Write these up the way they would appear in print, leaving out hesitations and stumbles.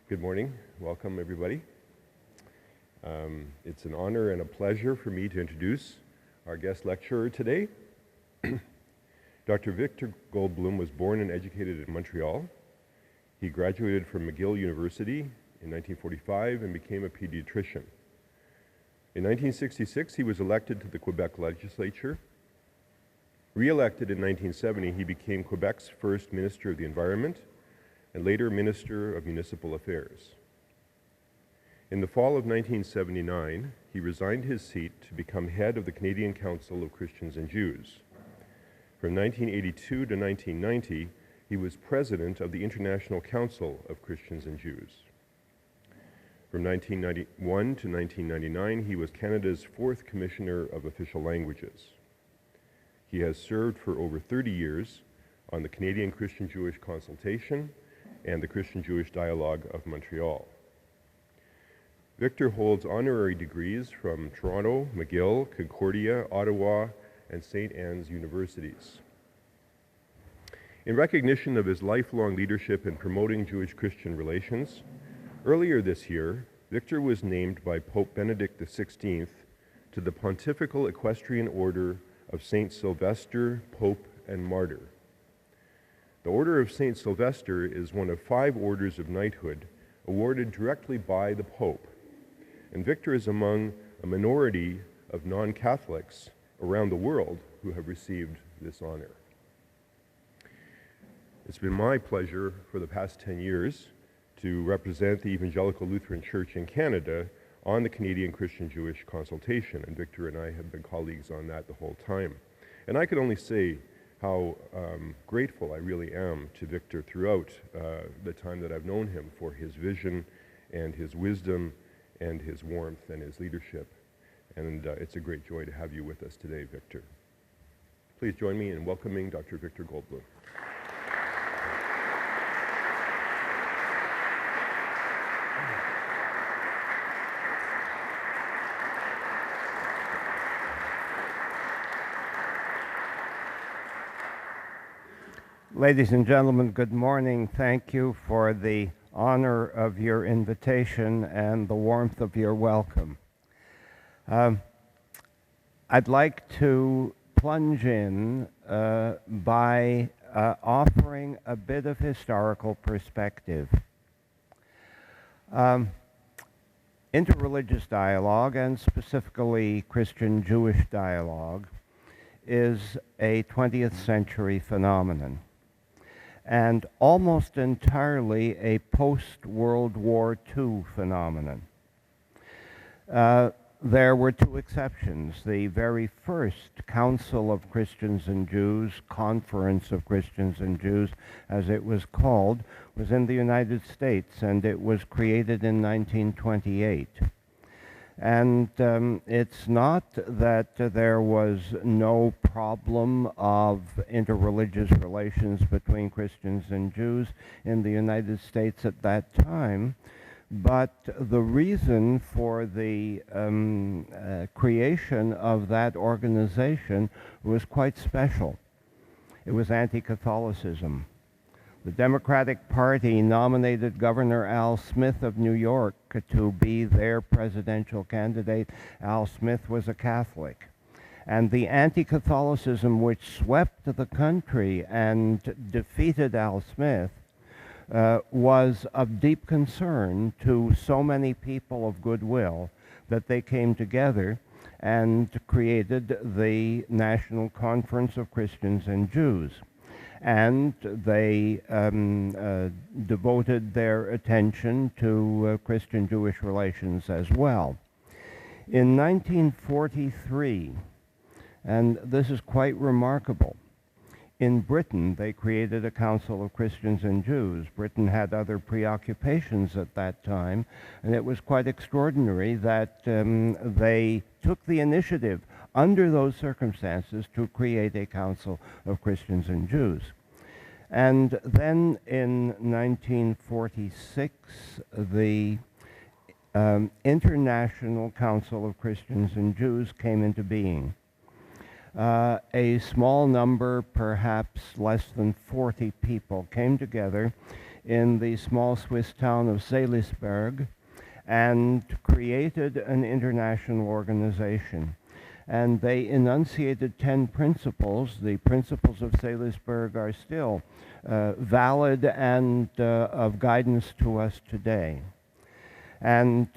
Good morning. Welcome, everybody. It's an honor and a pleasure for me to introduce our guest lecturer today. Dr. Victor Goldbloom was born and educated in Montreal. He graduated from McGill University in 1945 and became a pediatrician. In 1966, he was elected to the Quebec legislature. Re-elected in 1970, he became Quebec's first Minister of the Environment and later Minister of Municipal Affairs. In the fall of 1979, he resigned his seat to become head of the Canadian Council of Christians and Jews. From 1982 to 1990, he was president of the International Council of Christians and Jews. From 1991 to 1999, he was Canada's fourth Commissioner of Official Languages. He has served for over 30 years on the Canadian Christian-Jewish Consultation and the Christian-Jewish Dialogue of Montreal. Victor holds honorary degrees from Toronto, McGill, Concordia, Ottawa, and St. Anne's Universities. In recognition of his lifelong leadership in promoting Jewish-Christian relations, earlier this year, Victor was named by Pope Benedict XVI to the Pontifical Equestrian Order of St. Sylvester, Pope and Martyr. The Order of St. Sylvester is one of 5 orders of knighthood awarded directly by the Pope, and Victor is among a minority of non-Catholics around the world who have received this honor. It's been my pleasure for the past 10 years to represent the Evangelical Lutheran Church in Canada on the Canadian Christian-Jewish Consultation, and Victor and I have been colleagues on that the whole time. And I can only say how grateful I really am to Victor throughout the time that I've known him for his vision and his wisdom and his warmth and his leadership. And it's a great joy to have you with us today, Victor. Please join me in welcoming Dr. Victor Goldbloom. Ladies and gentlemen, good morning. Thank you for the honor of your invitation and the warmth of your welcome. I'd like to plunge in by offering a bit of historical perspective. Interreligious dialogue, and specifically Christian-Jewish dialogue, is a 20th century phenomenon, and almost entirely a post-World War II phenomenon. There were 2 exceptions. The very first Council of Christians and Jews, Conference of Christians and Jews, as it was called, was in the United States, and it was created in 1928. And it's not that there was no problem of interreligious relations between Christians and Jews in the United States at that time, but the reason for the creation of that organization was quite special. It was anti-Catholicism. The Democratic Party nominated Governor Al Smith of New York to be their presidential candidate. Al Smith was a Catholic. And the anti-Catholicism which swept the country and defeated Al Smith was of deep concern to so many people of goodwill that they came together and created the National Conference of Christians and Jews. And they devoted their attention to Christian-Jewish relations as well. In 1943, and this is quite remarkable, in Britain they created a Council of Christians and Jews. Britain had other preoccupations at that time, and it was quite extraordinary that they took the initiative under those circumstances to create a Council of Christians and Jews. And then in 1946, the International Council of Christians and Jews came into being. A small number, perhaps less than 40 people, came together in the small Swiss town of Seelisberg and created an international organization. And they enunciated 10 principles. The principles of Seelisberg are still valid and of guidance to us today. And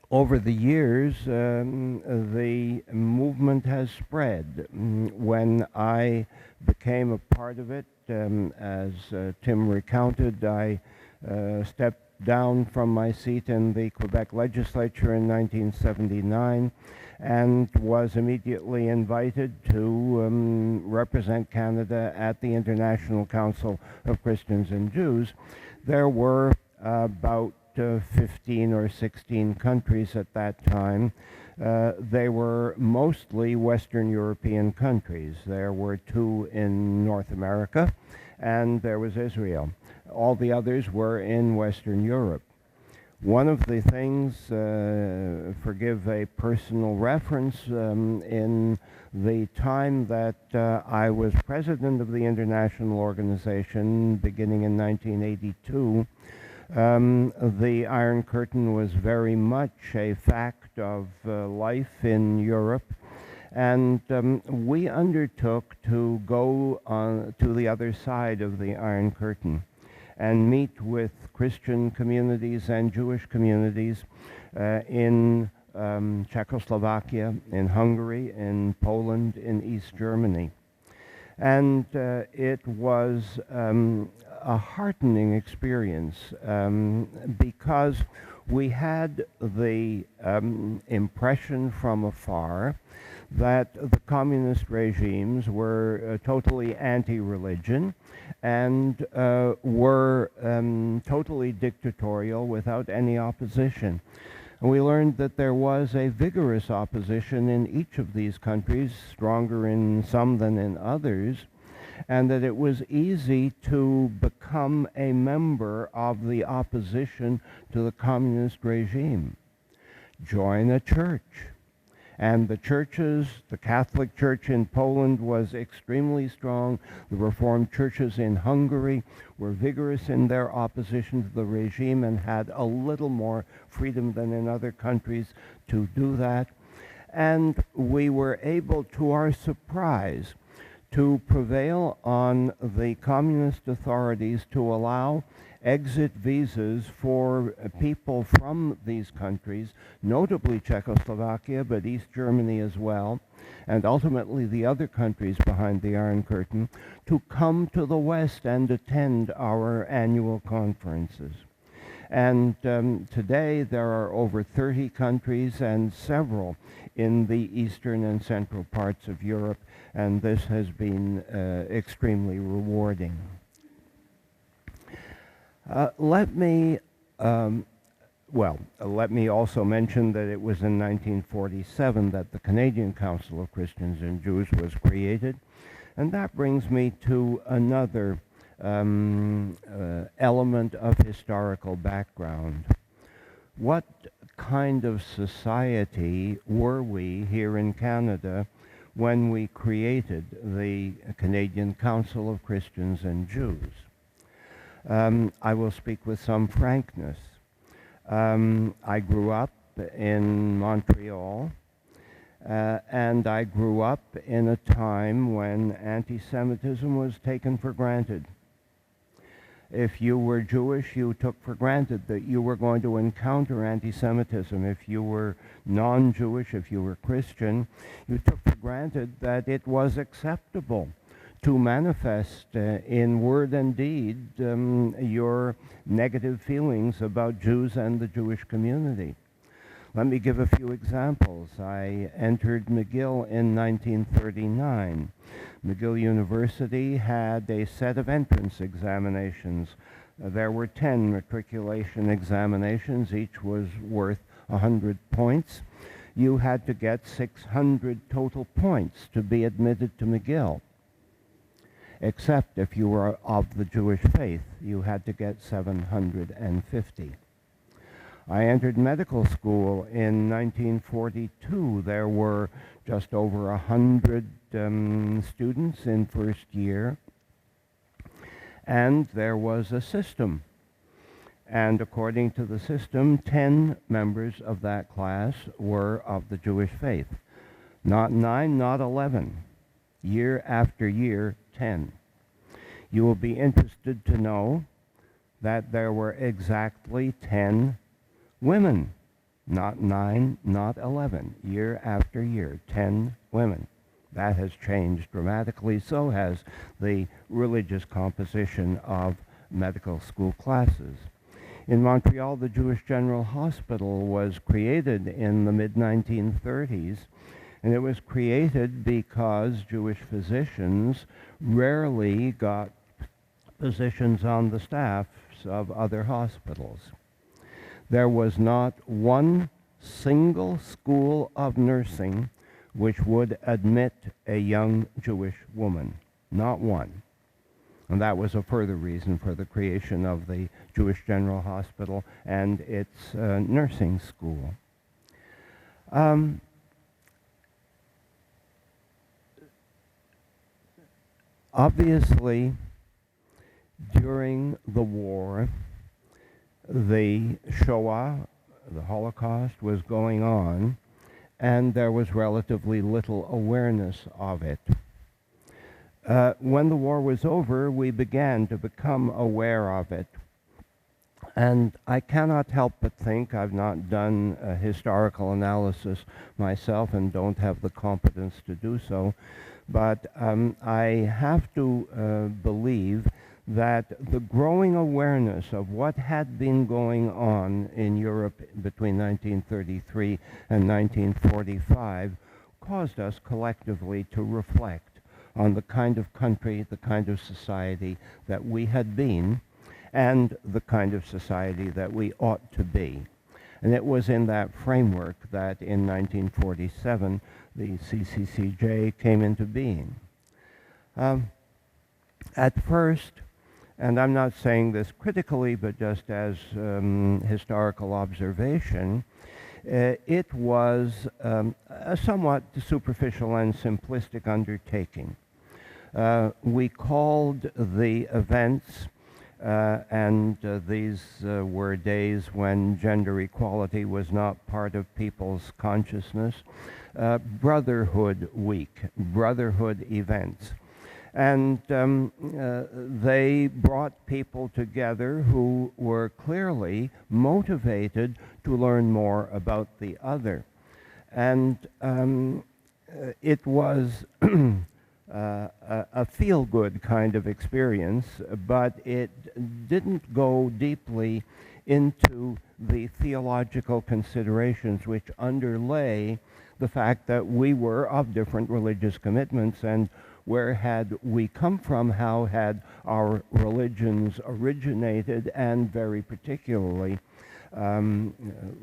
over the years, the movement has spread. When I became a part of it, as Tim recounted, I stepped down from my seat in the Quebec legislature in 1979 and was immediately invited to represent Canada at the International Council of Christians and Jews. There were about 15 or 16 countries at that time. They were mostly Western European countries. There were 2 in North America, and there was Israel. All the others were in Western Europe. One of the things, forgive a personal reference, in the time that I was president of the international organization, beginning in 1982, the Iron Curtain was very much a fact of life in Europe, and we undertook to go to the other side of the Iron Curtain and meet with Christian communities and Jewish communities in Czechoslovakia, in Hungary, in Poland, in East Germany. And it was a heartening experience because we had the impression from afar that the communist regimes were totally anti-religion and were totally dictatorial without any opposition. And we learned that there was a vigorous opposition in each of these countries, stronger in some than in others, and that it was easy to become a member of the opposition to the communist regime. Join a church. And the churches, the Catholic Church in Poland was extremely strong. The Reformed churches in Hungary were vigorous in their opposition to the regime and had a little more freedom than in other countries to do that. And we were able, to our surprise, to prevail on the communist authorities to allow exit visas for people from these countries, notably Czechoslovakia, but East Germany as well, and ultimately the other countries behind the Iron Curtain, to come to the West and attend our annual conferences. And today there are over 30 countries and several in the eastern and central parts of Europe, and this has been extremely rewarding. Let me also mention that it was in 1947 that the Canadian Council of Christians and Jews was created, and that brings me to another element of historical background. What kind of society were we here in Canada when we created the Canadian Council of Christians and Jews? I will speak with some frankness. I grew up in Montreal, and I grew up in a time when anti-Semitism was taken for granted. If you were Jewish, you took for granted that you were going to encounter anti-Semitism. If you were non-Jewish, if you were Christian, you took for granted that it was acceptable to manifest in word and deed your negative feelings about Jews and the Jewish community. Let me give a few examples. I entered McGill in 1939. McGill University had a set of entrance examinations. There were 10 matriculation examinations. Each was worth 100 points. You had to get 600 total points to be admitted to McGill. Except if you were of the Jewish faith, you had to get 750. I entered medical school in 1942. There were just over 100 students in first year, and there was a system And according to the system, 10 members of that class were of the Jewish faith. Not 9, not 11. Year after year, 10. You will be interested to know that there were exactly 10 women. Not 9, not 11. Year after year, 10 women. That has changed dramatically. So has the religious composition of medical school classes. In Montreal, the Jewish General Hospital was created in the mid-1930s, and it was created because Jewish physicians rarely got positions on the staffs of other hospitals. There was not one single school of nursing which would admit a young Jewish woman. Not one. And that was a further reason for the creation of the Jewish General Hospital and its nursing school. Obviously, during the war, the Shoah, the Holocaust, was going on, and there was relatively little awareness of it. When the war was over, we began to become aware of it. And I cannot help but think, I've not done a historical analysis myself and don't have the competence to do so, but I have to believe that the growing awareness of what had been going on in Europe between 1933 and 1945 caused us collectively to reflect on the kind of country, the kind of society that we had been, and the kind of society that we ought to be. And it was in that framework that in 1947 the CCCJ came into being. At first, and I'm not saying this critically, but just as historical observation, it was a somewhat superficial and simplistic undertaking. We called the events, and these were days when gender equality was not part of people's consciousness, Brotherhood Week, Brotherhood events. And they brought people together who were clearly motivated to learn more about the other. And it was a feel-good kind of experience, but it didn't go deeply into the theological considerations which underlay the fact that we were of different religious commitments, and where had we come from, how had our religions originated, and very particularly,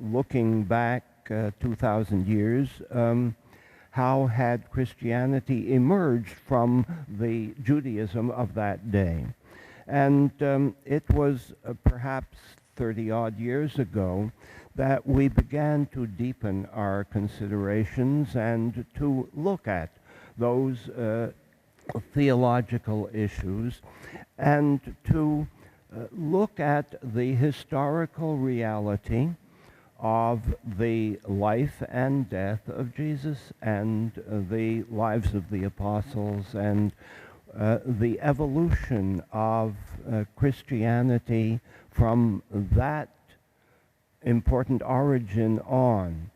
looking back 2,000 years, how had Christianity emerged from the Judaism of that day. And it was perhaps 30-odd years ago that we began to deepen our considerations and to look at those theological issues and to look at the historical reality of the life and death of Jesus and the lives of the apostles and the evolution of Christianity from that important origin on.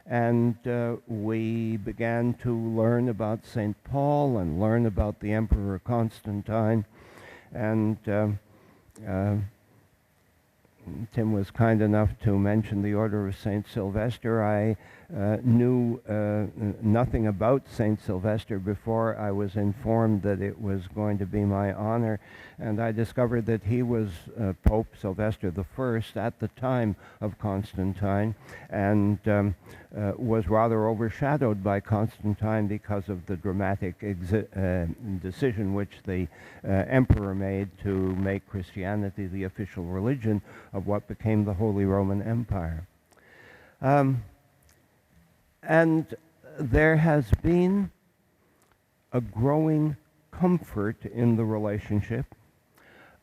And we began to learn about St. Paul and learn about the Emperor Constantine. And Tim was kind enough to mention the Order of St. Sylvester. I knew nothing about St. Sylvester before I was informed that it was going to be my honor, and I discovered that he was Pope Sylvester I at the time of Constantine, and was rather overshadowed by Constantine because of the dramatic decision which the emperor made to make Christianity the official religion of what became the Holy Roman Empire. And there has been a growing comfort in the relationship,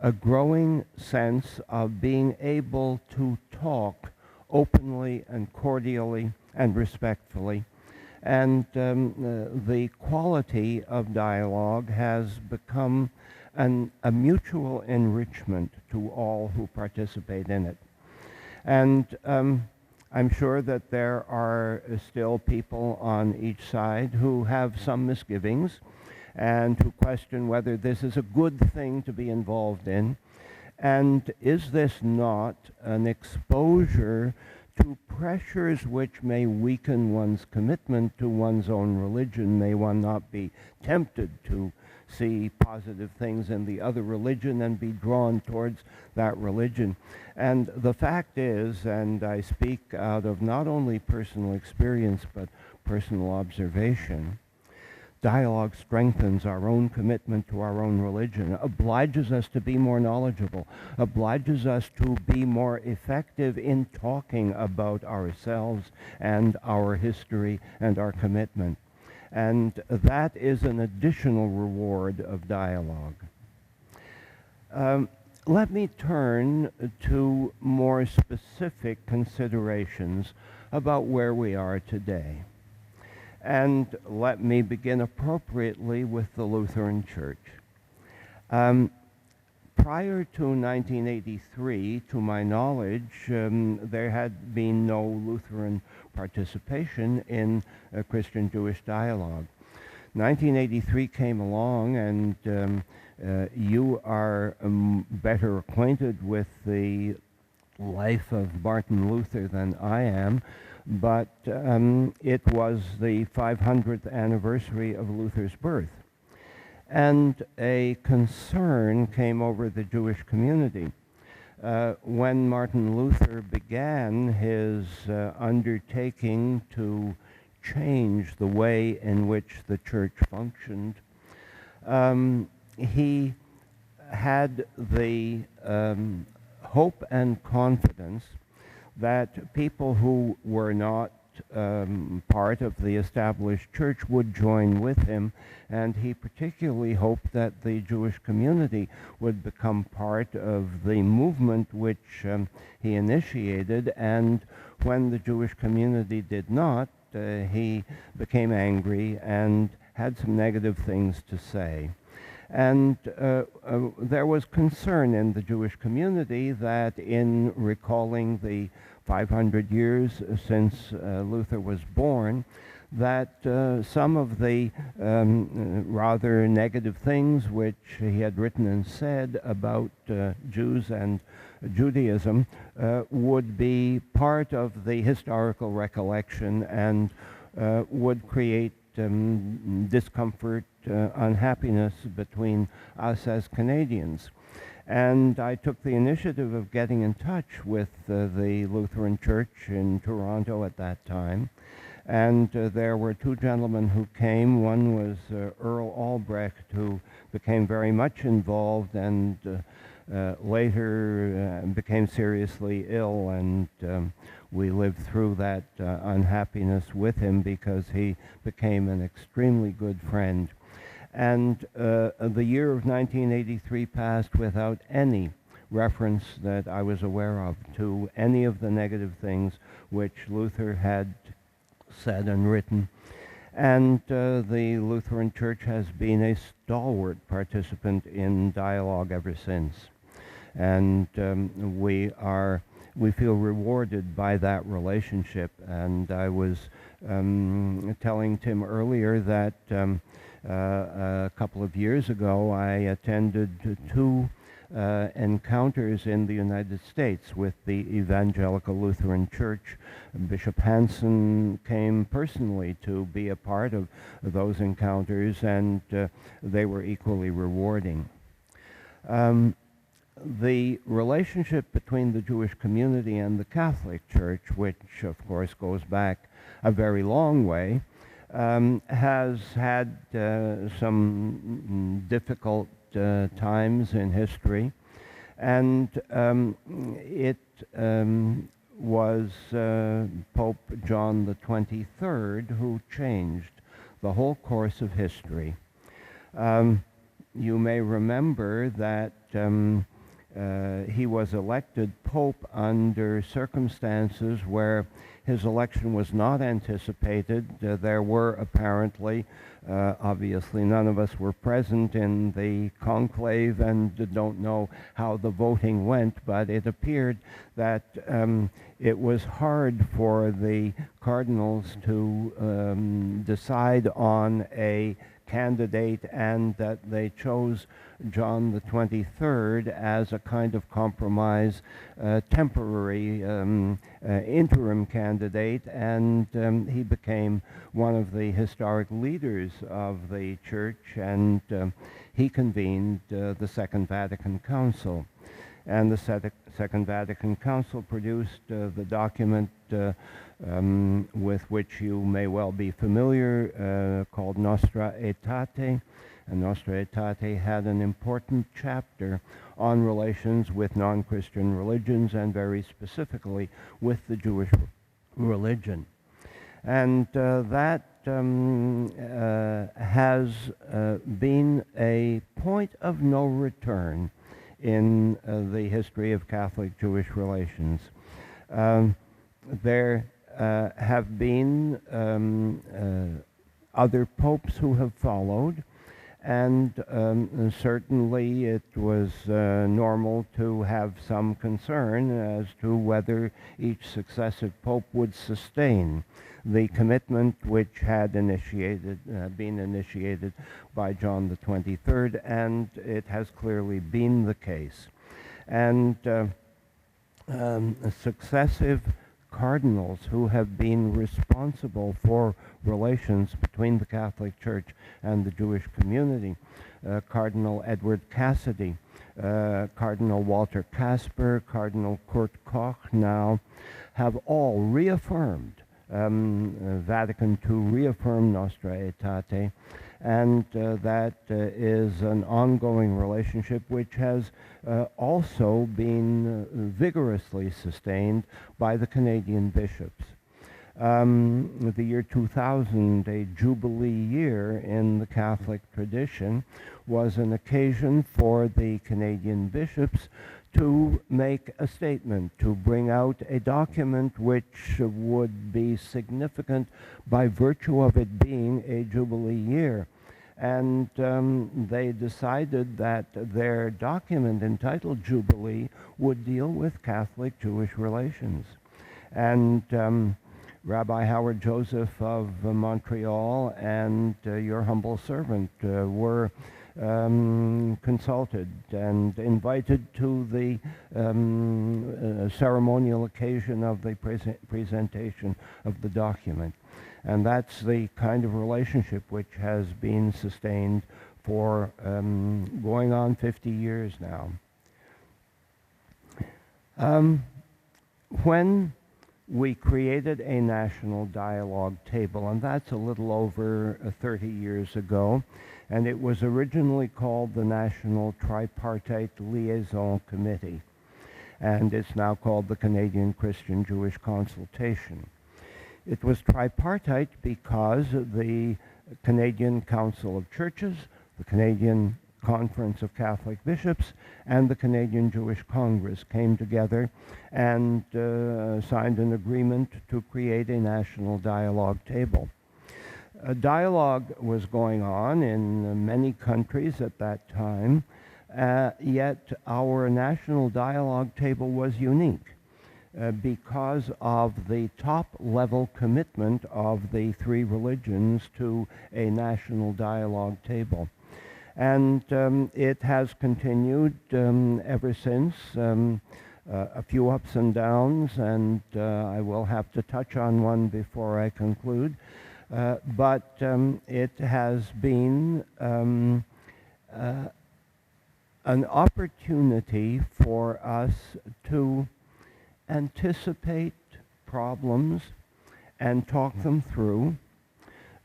a growing sense of being able to talk openly and cordially and respectfully. And the quality of dialogue has become a mutual enrichment to all who participate in it. And I'm sure that there are still people on each side who have some misgivings and who question whether this is a good thing to be involved in. And is this not an exposure to pressures which may weaken one's commitment to one's own religion? May one not be tempted to see positive things in the other religion and be drawn towards that religion? And the fact is, and I speak out of not only personal experience but personal observation, dialogue strengthens our own commitment to our own religion, obliges us to be more knowledgeable, obliges us to be more effective in talking about ourselves and our history and our commitment. And that is an additional reward of dialogue. Let me turn to more specific considerations about where we are today. And let me begin appropriately with the Lutheran Church. Prior to 1983, to my knowledge, there had been no Lutheran participation in Christian-Jewish dialogue. 1983 came along, and you are better acquainted with the life of Martin Luther than I am, but it was the 500th anniversary of Luther's birth. And a concern came over the Jewish community. When Martin Luther began his undertaking to change the way in which the church functioned, he had the hope and confidence that people who were not part of the established church would join with him, and he particularly hoped that the Jewish community would become part of the movement which he initiated. And when the Jewish community did not, he became angry and had some negative things to say. And there was concern in the Jewish community that in recalling the 500 years since Luther was born, that some of the rather negative things which he had written and said about Jews and Judaism would be part of the historical recollection and would create discomfort, unhappiness between us as Canadians. And I took the initiative of getting in touch with the Lutheran Church in Toronto at that time. And there were two gentlemen who came. One was Earl Albrecht, who became very much involved and later became seriously ill, and we lived through that unhappiness with him because he became an extremely good friend. And the year of 1983 passed without any reference that I was aware of to any of the negative things which Luther had said and written. And the Lutheran Church has been a stalwart participant in dialogue ever since. And we feel rewarded by that relationship. And I was telling Tim earlier that a couple of years ago I attended two encounters in the United States with the Evangelical Lutheran Church. Bishop Hansen came personally to be a part of those encounters, and they were equally rewarding. The relationship between the Jewish community and the Catholic Church, which of course goes back a very long way, has had some difficult times in history, and it was Pope John the 23rd who changed the whole course of history. You may remember that He was elected pope under circumstances where his election was not anticipated. There were apparently, obviously none of us were present in the conclave and don't know how the voting went, but it appeared that it was hard for the cardinals to decide on a candidate, and that they chose John the 23rd as a kind of compromise, temporary interim candidate, and he became one of the historic leaders of the church, and he convened the Second Vatican Council. And the Second Vatican Council produced the document with which you may well be familiar, called Nostra Aetate. And Nostra Aetate had an important chapter on relations with non-Christian religions, and very specifically with the Jewish religion. And that has been a point of no return in the history of Catholic-Jewish relations. There have been other popes who have followed, and certainly it was normal to have some concern as to whether each successive pope would sustain the commitment which had been initiated by John the 23rd, and it has clearly been the case. And successive cardinals who have been responsible for relations between the Catholic Church and the Jewish community, Cardinal Edward Cassidy, Cardinal Walter Kasper, Cardinal Kurt Koch now, have all reaffirmed, Vatican II reaffirmed Nostra Aetate, and that is an ongoing relationship which has also been vigorously sustained by the Canadian bishops. The year 2000, a jubilee year in the Catholic tradition, was an occasion for the Canadian bishops to make a statement, to bring out a document which would be significant by virtue of it being a jubilee year. And they decided that their document entitled Jubilee would deal with Catholic-Jewish relations. And Rabbi Howard Joseph of Montreal and your humble servant were consulted and invited to the ceremonial occasion of the presentation of the document. And that's the kind of relationship which has been sustained for going on 50 years now. When we created a national dialogue table, and that's a little over 30 years ago, and it was originally called the National Tripartite Liaison Committee, and it's now called the Canadian Christian Jewish Consultation. It was tripartite because the Canadian Council of Churches, the Canadian Conference of Catholic Bishops, and the Canadian Jewish Congress came together and signed an agreement to create a national dialogue table. A dialogue was going on in many countries at that time, yet our national dialogue table was unique because of the top-level commitment of the three religions to a national dialogue table. And it has continued ever since, a few ups and downs, and I will have to touch on one before I conclude. But it has been an opportunity for us to anticipate problems and talk them through,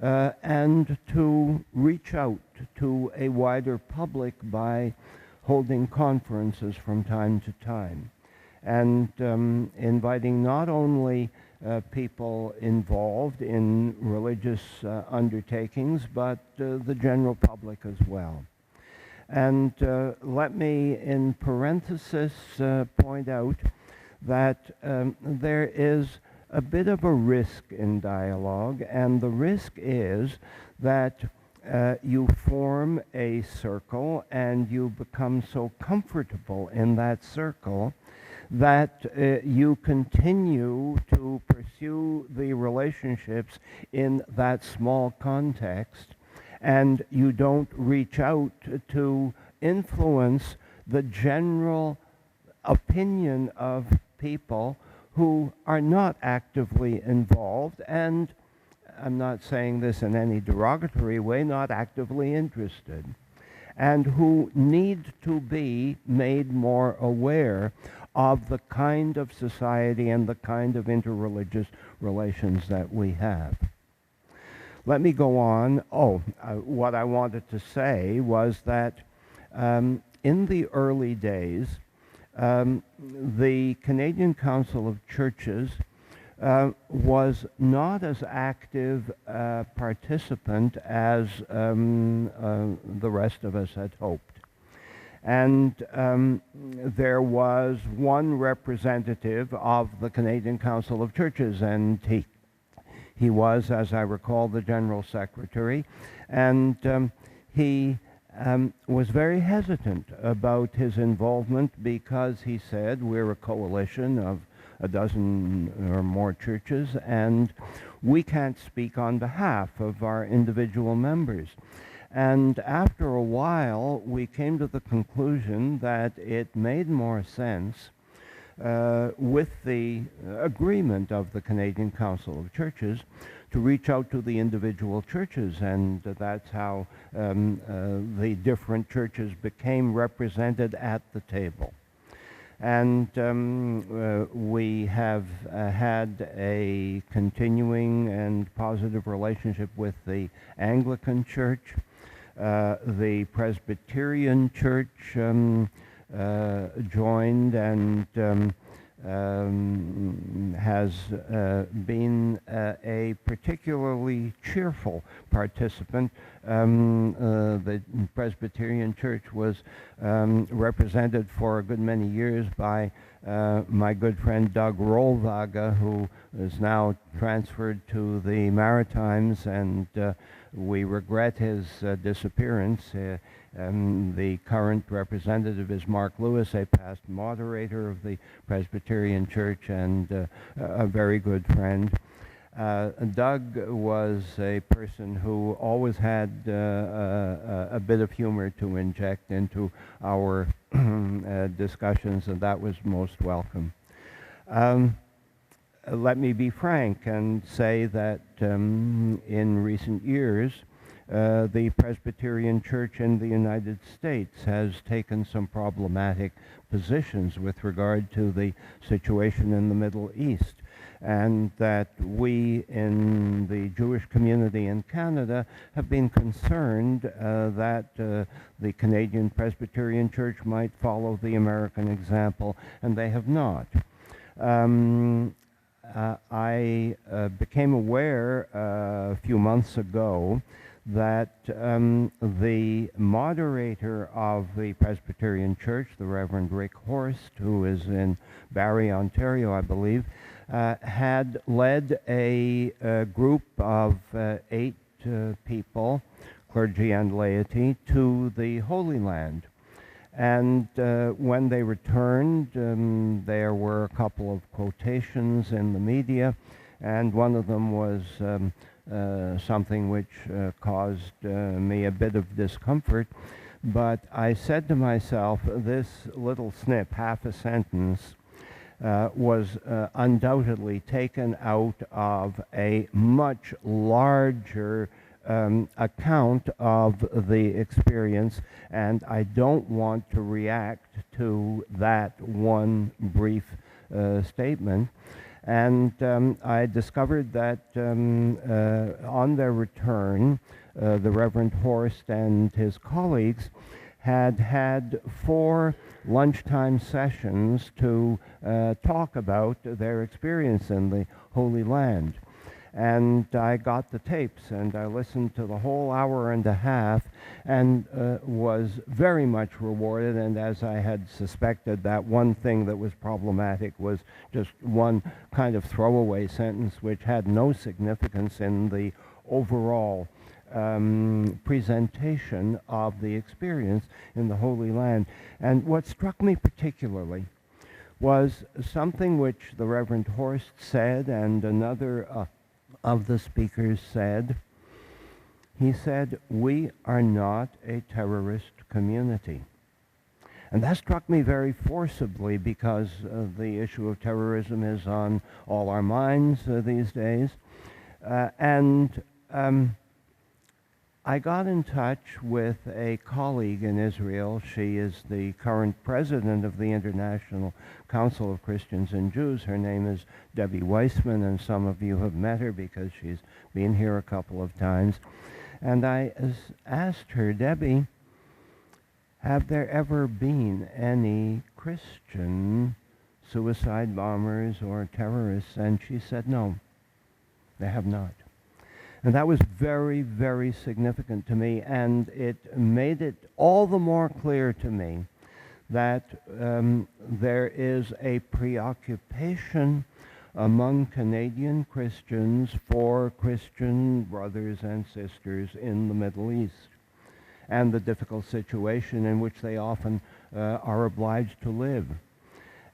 and to reach out to a wider public by holding conferences from time to time, and inviting not only people involved in religious undertakings, but the general public as well. And let me, in parenthesis, point out that there is a bit of a risk in dialogue, and the risk is that you form a circle and you become so comfortable in that circle that you continue to pursue the relationships in that small context, and you don't reach out to influence the general opinion of people who are not actively involved, and I'm not saying this in any derogatory way, not actively interested, and who need to be made more aware of the kind of society and the kind of interreligious relations that we have. Let me go on. What I wanted to say was that in the early days, the Canadian Council of Churches was not as active a participant as the rest of us had hoped. And there was one representative of the Canadian Council of Churches, and he was, as I recall, the General Secretary, and he was very hesitant about his involvement because he said, we're a coalition of a dozen or more churches, and we can't speak on behalf of our individual members. And after a while, we came to the conclusion that it made more sense, with the agreement of the Canadian Council of Churches, to reach out to the individual churches, and that's how the different churches became represented at the table. And we have had a continuing and positive relationship with the Anglican Church. The Presbyterian Church joined and has been a particularly cheerful participant. The Presbyterian Church was represented for a good many years by my good friend Doug Rollwager, who is now transferred to the Maritimes, and we regret his disappearance. The current representative is Mark Lewis, a past moderator of the Presbyterian Church and a very good friend. Doug was a person who always had a bit of humor to inject into our discussions, and that was most welcome. Let me be frank and say that in recent years, the Presbyterian Church in the United States has taken some problematic positions with regard to the situation in the Middle East, and that we in the Jewish community in Canada have been concerned that the Canadian Presbyterian Church might follow the American example, and they have not. I became aware a few months ago that the moderator of the Presbyterian Church, the Reverend Rick Horst, who is in Barrie, Ontario, I believe, had led a group of 8 people, clergy and laity, to the Holy Land. And when they returned, there were a couple of quotations in the media, and one of them was something which caused me a bit of discomfort. But I said to myself, this little snip, half a sentence, was undoubtedly taken out of a much larger account of the experience, and I don't want to react to that one brief statement. And I discovered that on their return, the Reverend Horst and his colleagues had 4 lunchtime sessions to talk about their experience in the Holy Land. And I got the tapes, and I listened to the whole hour and a half, and was very much rewarded. And as I had suspected, that one thing that was problematic was just one kind of throwaway sentence which had no significance in the overall presentation of the experience in the Holy Land. And what struck me particularly was something which the Reverend Horst said, and another of the speakers said. He said, "We are not a terrorist community." And that struck me very forcibly, because the issue of terrorism is on all our minds these days. I got in touch with a colleague in Israel. She is the current president of the International Council of Christians and Jews. Her name is Debbie Weissman, and some of you have met her because she's been here a couple of times. And I asked her, "Debbie, have there ever been any Christian suicide bombers or terrorists?" And she said, "No, they have not." And that was very, very significant to me, and it made it all the more clear to me that there is a preoccupation among Canadian Christians for Christian brothers and sisters in the Middle East, and the difficult situation in which they often are obliged to live.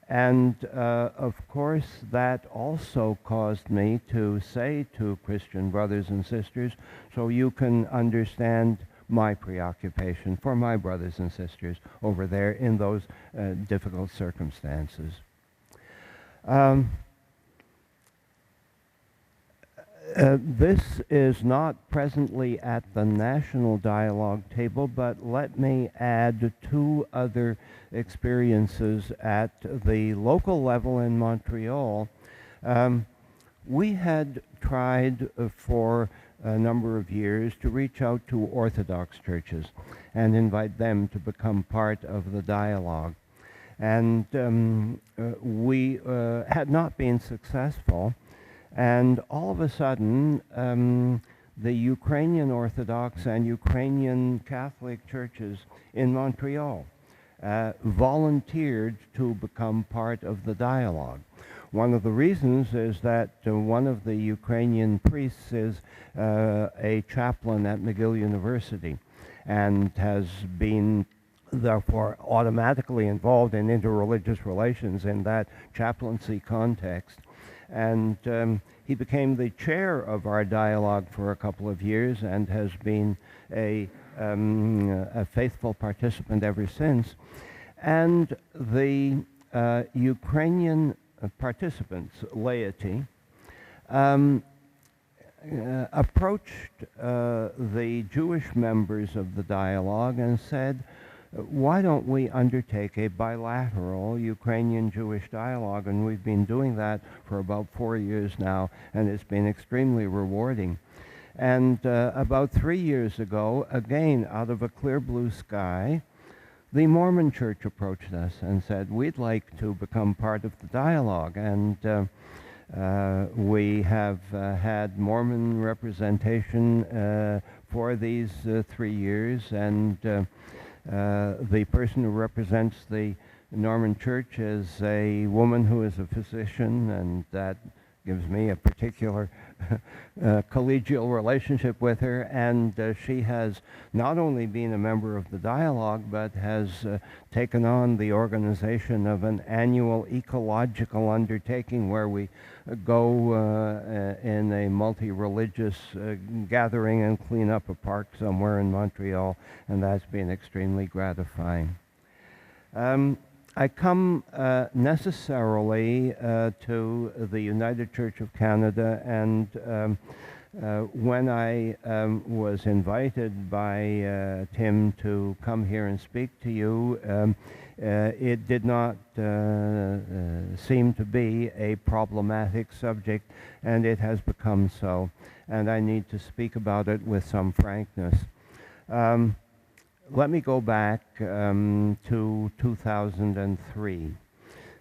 And of course, that also caused me to say to Christian brothers and sisters, "So you can understand my preoccupation for my brothers and sisters over there in those difficult circumstances." This is not presently at the national dialogue table, but let me add two other experiences at the local level in Montreal. We had tried for a number of years to reach out to Orthodox churches and invite them to become part of the dialogue. And we had not been successful. And all of a sudden, the Ukrainian Orthodox and Ukrainian Catholic churches in Montreal volunteered to become part of the dialogue. One of the reasons is that one of the Ukrainian priests is a chaplain at McGill University and has been therefore automatically involved in interreligious relations in that chaplaincy context. And he became the chair of our dialogue for a couple of years and has been a faithful participant ever since. And the Ukrainian participants, laity, approached the Jewish members of the dialogue and said, "Why don't we undertake a bilateral Ukrainian-Jewish dialogue?" And we've been doing that for about 4 years now, and it's been extremely rewarding. And about 3 years ago, again, out of a clear blue sky, the Mormon Church approached us and said, "We'd like to become part of the dialogue." And we have had Mormon representation for these 3 years, and the person who represents the Norman Church is a woman who is a physician, and that gives me a particular collegial relationship with her. And she has not only been a member of the dialogue, but has taken on the organization of an annual ecological undertaking where we go in a multi-religious gathering and clean up a park somewhere in Montreal, and that's been extremely gratifying. I come necessarily to the United Church of Canada, and when I was invited by Tim to come here and speak to you, it did not seem to be a problematic subject, and it has become so, and I need to speak about it with some frankness. Let me go back to 2003.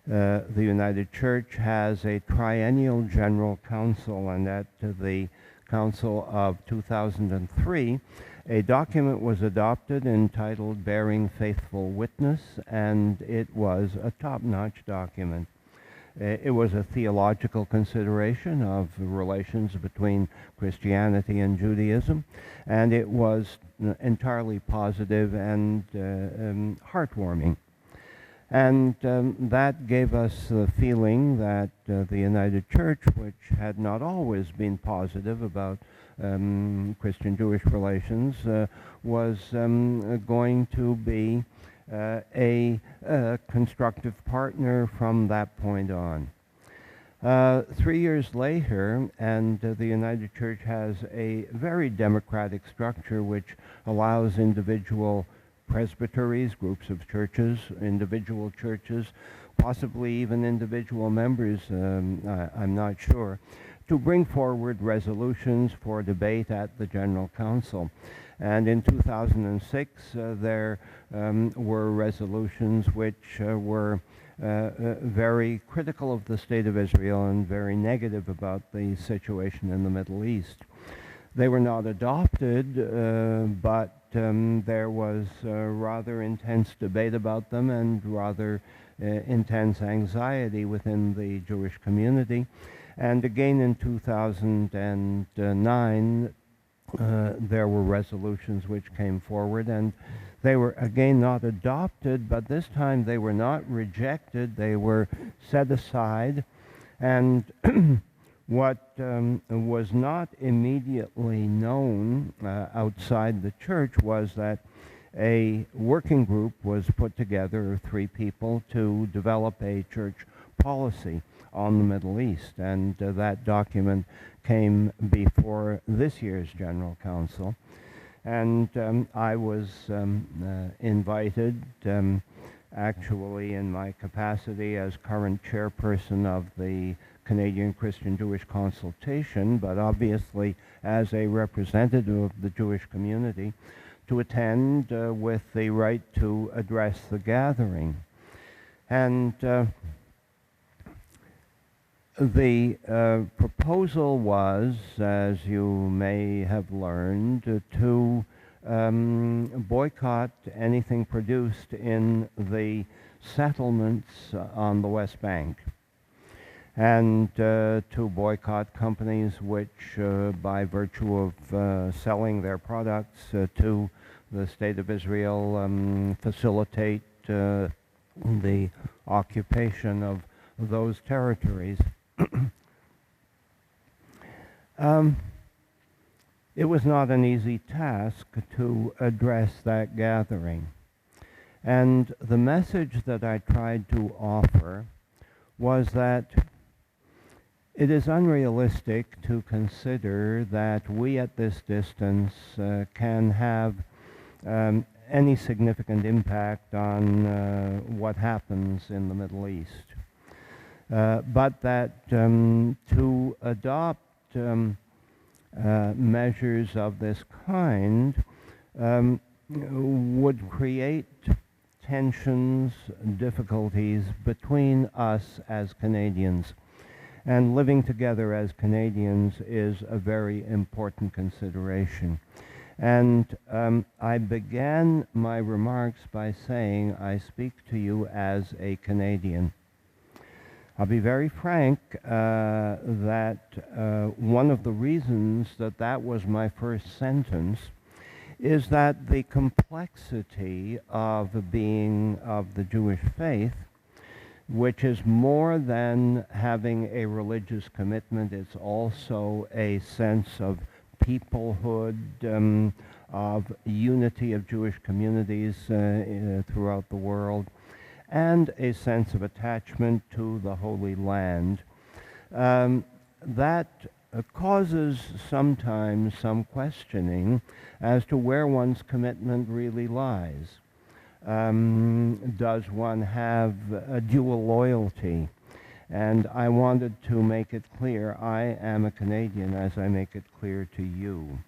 The United Church has a triennial general council, and at the council of 2003, a document was adopted entitled Bearing Faithful Witness, and it was a top-notch document. It was a theological consideration of the relations between Christianity and Judaism, and it was entirely positive and heartwarming. And that gave us the feeling that the United Church, which had not always been positive about Christian-Jewish relations, was going to be a constructive partner from that point on. 3 years later, and the United Church has a very democratic structure which allows individual presbyteries, groups of churches, individual churches, possibly even individual members, I'm not sure, to bring forward resolutions for debate at the General Council. And in 2006, there were resolutions which were very critical of the State of Israel and very negative about the situation in the Middle East. They were not adopted, but there was rather intense debate about them and rather intense anxiety within the Jewish community. And again in 2009, there were resolutions which came forward, and they were again not adopted, but this time they were not rejected, they were set aside. And what was not immediately known outside the church was that a working group was put together of 3 people to develop a church policy on the Middle East, and that document came before this year's General Council. And I was invited, actually in my capacity as current chairperson of the Canadian Christian-Jewish Consultation, but obviously as a representative of the Jewish community, to attend with the right to address the gathering. And the proposal was, as you may have learned, to boycott anything produced in the settlements on the West Bank, and to boycott companies which, by virtue of selling their products to the State of Israel, facilitate the occupation of those territories. It was not an easy task to address that gathering. And the message that I tried to offer was that it is unrealistic to consider that we at this distance can have any significant impact on what happens in the Middle East. But that to adopt measures of this kind would create tensions, difficulties between us as Canadians. And living together as Canadians is a very important consideration. And I began my remarks by saying I speak to you as a Canadian. I'll be very frank that one of the reasons that that was my first sentence is that the complexity of being of the Jewish faith, which is more than having a religious commitment, it's also a sense of peoplehood, of unity of Jewish communities throughout the world, and a sense of attachment to the Holy Land. That causes sometimes some questioning as to where one's commitment really lies. Does one have a dual loyalty? And I wanted to make it clear I am a Canadian as I make it clear to you.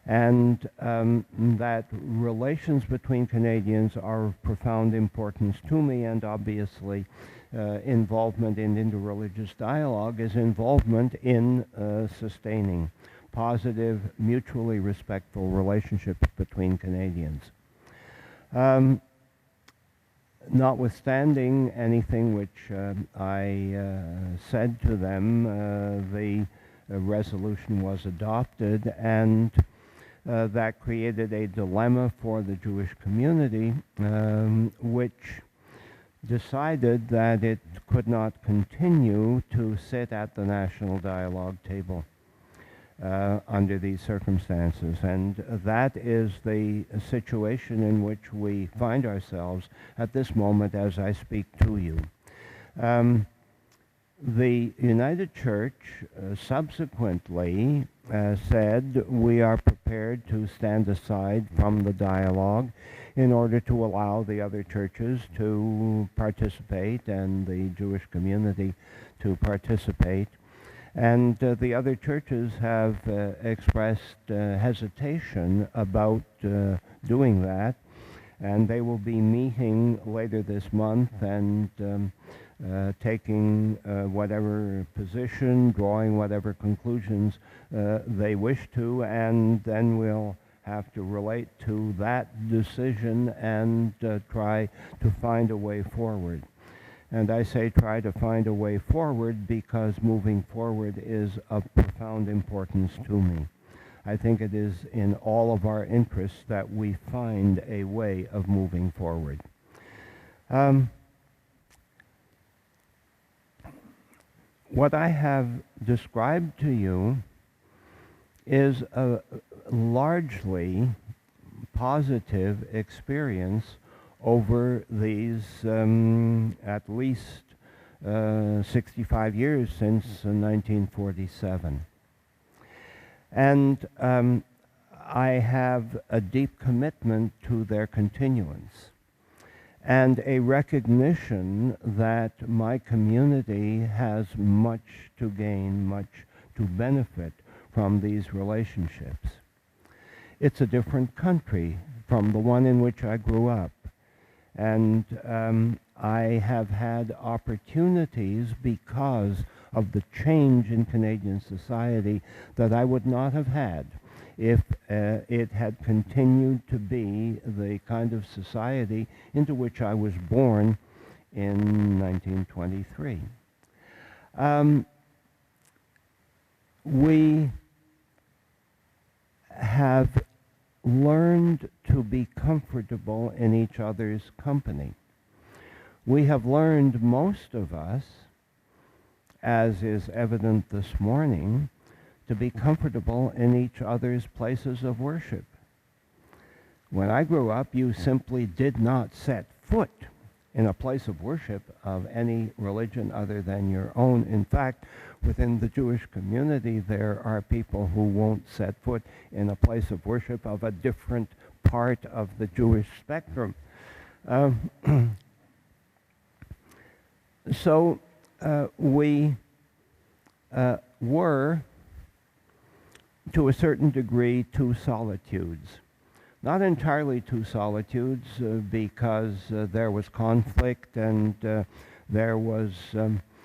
and that relations between Canadians are of profound importance to me, and obviously involvement in interreligious dialogue is involvement in sustaining positive, mutually respectful relationships between Canadians. Notwithstanding anything which I said to them, the resolution was adopted, and that created a dilemma for the Jewish community, which decided that it could not continue to sit at the national dialogue table under these circumstances. And that is the situation in which we find ourselves at this moment as I speak to you. The United Church subsequently said, we are prepared to stand aside from the dialogue in order to allow the other churches to participate and the Jewish community to participate. And the other churches have expressed hesitation about doing that, and they will be meeting later this month and taking whatever position, drawing whatever conclusions they wish to, and then we'll have to relate to that decision and try to find a way forward. And I say try to find a way forward because moving forward is of profound importance to me. I think it is in all of our interests that we find a way of moving forward. What I have described to you is a largely positive experience over these at least 65 years since 1947. And I have a deep commitment to their continuance and a recognition that my community has much to gain, much to benefit from these relationships. It's a different country from the one in which I grew up. And I have had opportunities because of the change in Canadian society that I would not have had if it had continued to be the kind of society into which I was born in 1923. We have learned to be comfortable in each other's company. We have learned, most of us, as is evident this morning, to be comfortable in each other's places of worship. When I grew up, you simply did not set foot in a place of worship of any religion other than your own. In fact, within the Jewish community, there are people who won't set foot in a place of worship of a different part of the Jewish spectrum. So we were, to a certain degree, two solitudes. Not entirely two solitudes, because there was conflict and there was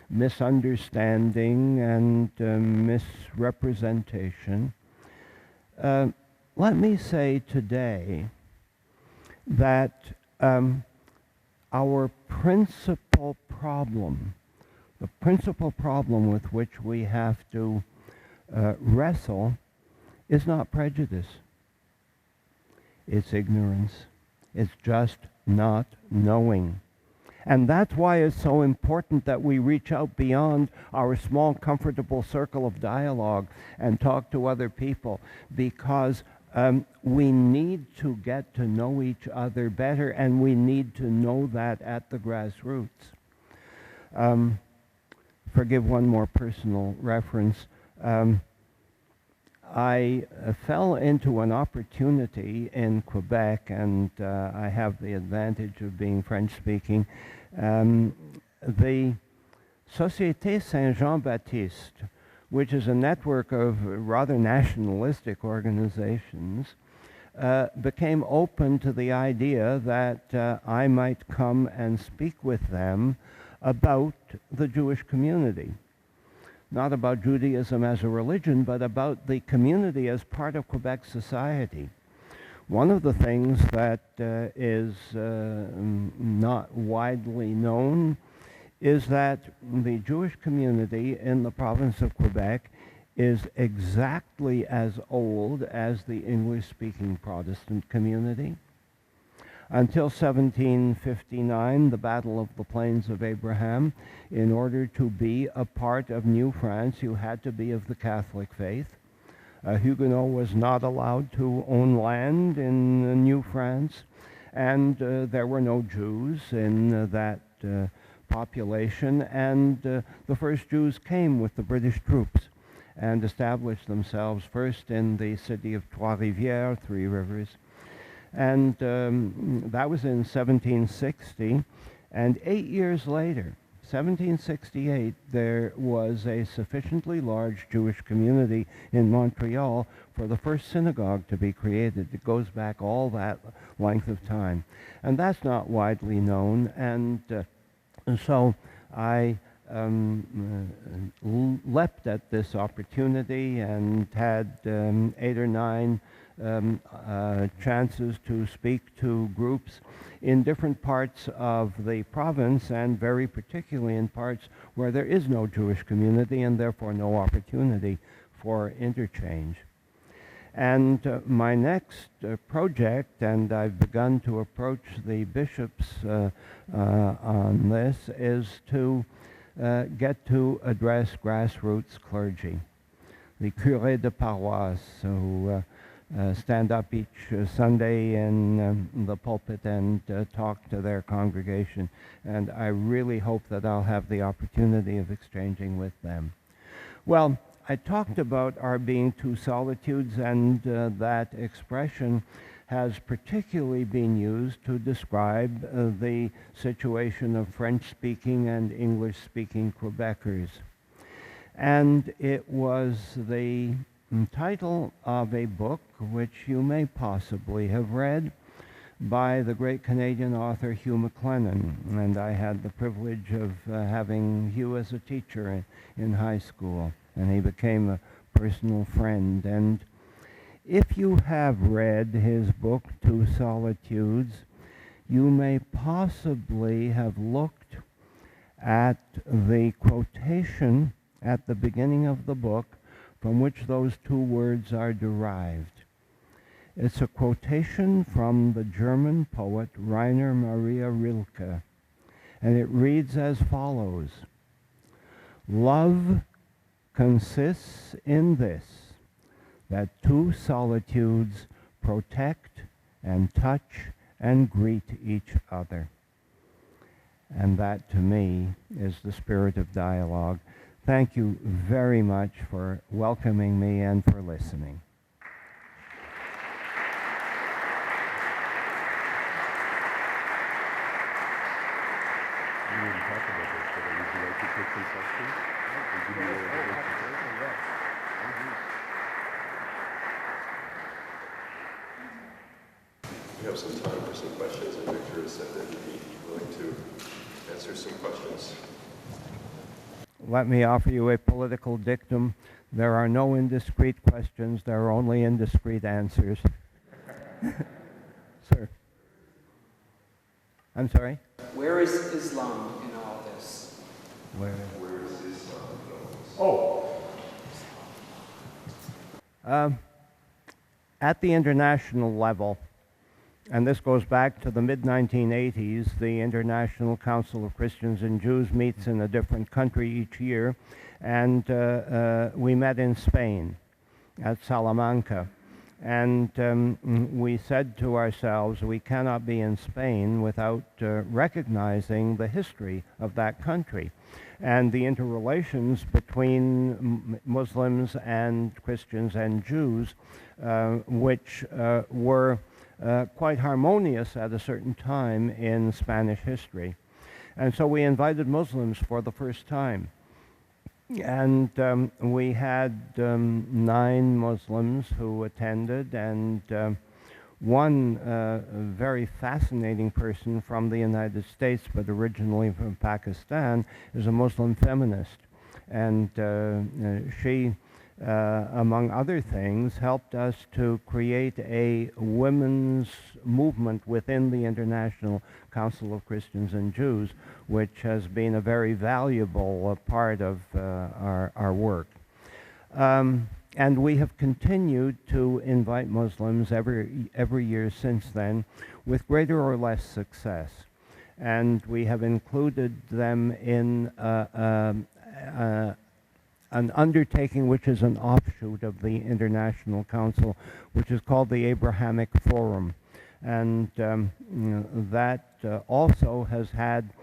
misunderstanding and misrepresentation. Let me say today that our principal problem, the principal problem with which we have to wrestle, is not prejudice. It's ignorance. It's just not knowing. And that's why it's so important that we reach out beyond our small, comfortable circle of dialogue and talk to other people, because we need to get to know each other better, and we need to know that at the grassroots. Forgive one more personal reference. I fell into an opportunity in Quebec, and I have the advantage of being French-speaking. The Société Saint-Jean-Baptiste, which is a network of rather nationalistic organizations, became open to the idea that I might come and speak with them about the Jewish community. Not about Judaism as a religion, but about the community as part of Quebec society. One of the things that is not widely known is that the Jewish community in the province of Quebec is exactly as old as the English-speaking Protestant community. Until 1759, the Battle of the Plains of Abraham, in order to be a part of New France, you had to be of the Catholic faith. A Huguenot was not allowed to own land in New France, and there were no Jews in that population, and the first Jews came with the British troops and established themselves first in the city of Trois-Rivières, Three Rivers, and that was in 1760, and 8 years later, 1768, there was a sufficiently large Jewish community in Montreal for the first synagogue to be created. It goes back all that length of time, and that's not widely known, and so I leapt at this opportunity and had 8 or 9 chances to speak to groups in different parts of the province, and very particularly in parts where there is no Jewish community and therefore no opportunity for interchange. And my next project, and I've begun to approach the bishops on this, is to get to address grassroots clergy, the curés de paroisse, who stand up each Sunday in the pulpit and talk to their congregation. And I really hope that I'll have the opportunity of exchanging with them. Well, I talked about our being two solitudes, and that expression has particularly been used to describe the situation of French-speaking and English-speaking Quebecers. And it was the title of a book which you may possibly have read by the great Canadian author Hugh McLennan, and I had the privilege of having Hugh as a teacher in high school, and he became a personal friend. And if you have read his book, Two Solitudes, you may possibly have looked at the quotation at the beginning of the book from which those two words are derived. It's a quotation from the German poet Rainer Maria Rilke, and it reads as follows: "Love consists in this, that two solitudes protect and touch and greet each other." And that, to me, is the spirit of dialogue. Thank you very much for welcoming me and for listening. We didn't talk about this, but would you like to take some questions? We have some time for some questions, and Victor has said that he'd be willing to answer some questions. Let me offer you a political dictum. There are no indiscreet questions, there are only indiscreet answers. Sir. I'm sorry? Where is Islam in all this? Where is Islam in all this? At the international level, and this goes back to the mid-1980s, the International Council of Christians and Jews meets in a different country each year, and we met in Spain at Salamanca. And we said to ourselves, we cannot be in Spain without recognizing the history of that country and the interrelations between Muslims and Christians and Jews, which were quite harmonious at a certain time in Spanish history. And so we invited Muslims for the first time. And we had 9 Muslims who attended, and one very fascinating person from the United States, but originally from Pakistan, is a Muslim feminist. And she, among other things, helped us to create a women's movement within the International Council of Christians and Jews, which has been a very valuable part of our work. And we have continued to invite Muslims every year since then with greater or less success. And we have included them in an undertaking which is an offshoot of the International Council, which is called the Abrahamic Forum. And that also has had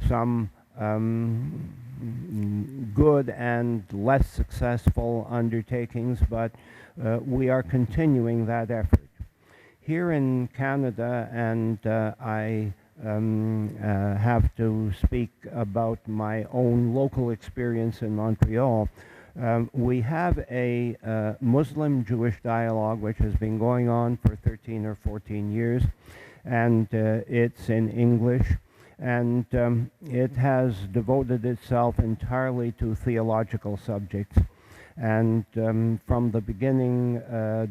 some good and less successful undertakings, but we are continuing that effort. Here in Canada, and I have to speak about my own local experience in Montreal, we have a Muslim-Jewish dialogue which has been going on for 13 or 14 years, and it's in English. And it has devoted itself entirely to theological subjects, and from the beginning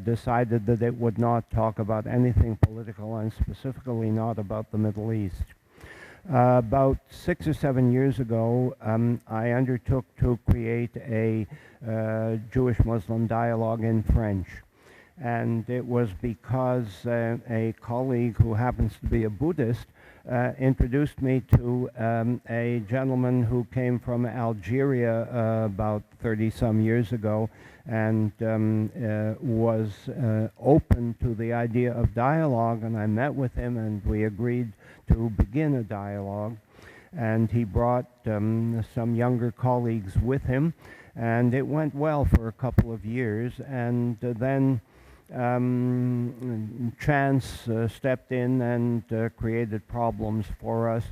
decided that it would not talk about anything political, and specifically not about the Middle East. About 6 or 7 years ago, I undertook to create a Jewish-Muslim dialogue in French. And it was because a colleague who happens to be a Buddhist introduced me to a gentleman who came from Algeria about 30-some years ago, and was open to the idea of dialogue, and I met with him and we agreed to begin a dialogue. And he brought some younger colleagues with him, and it went well for a couple of years, and then chance stepped in and created problems for us.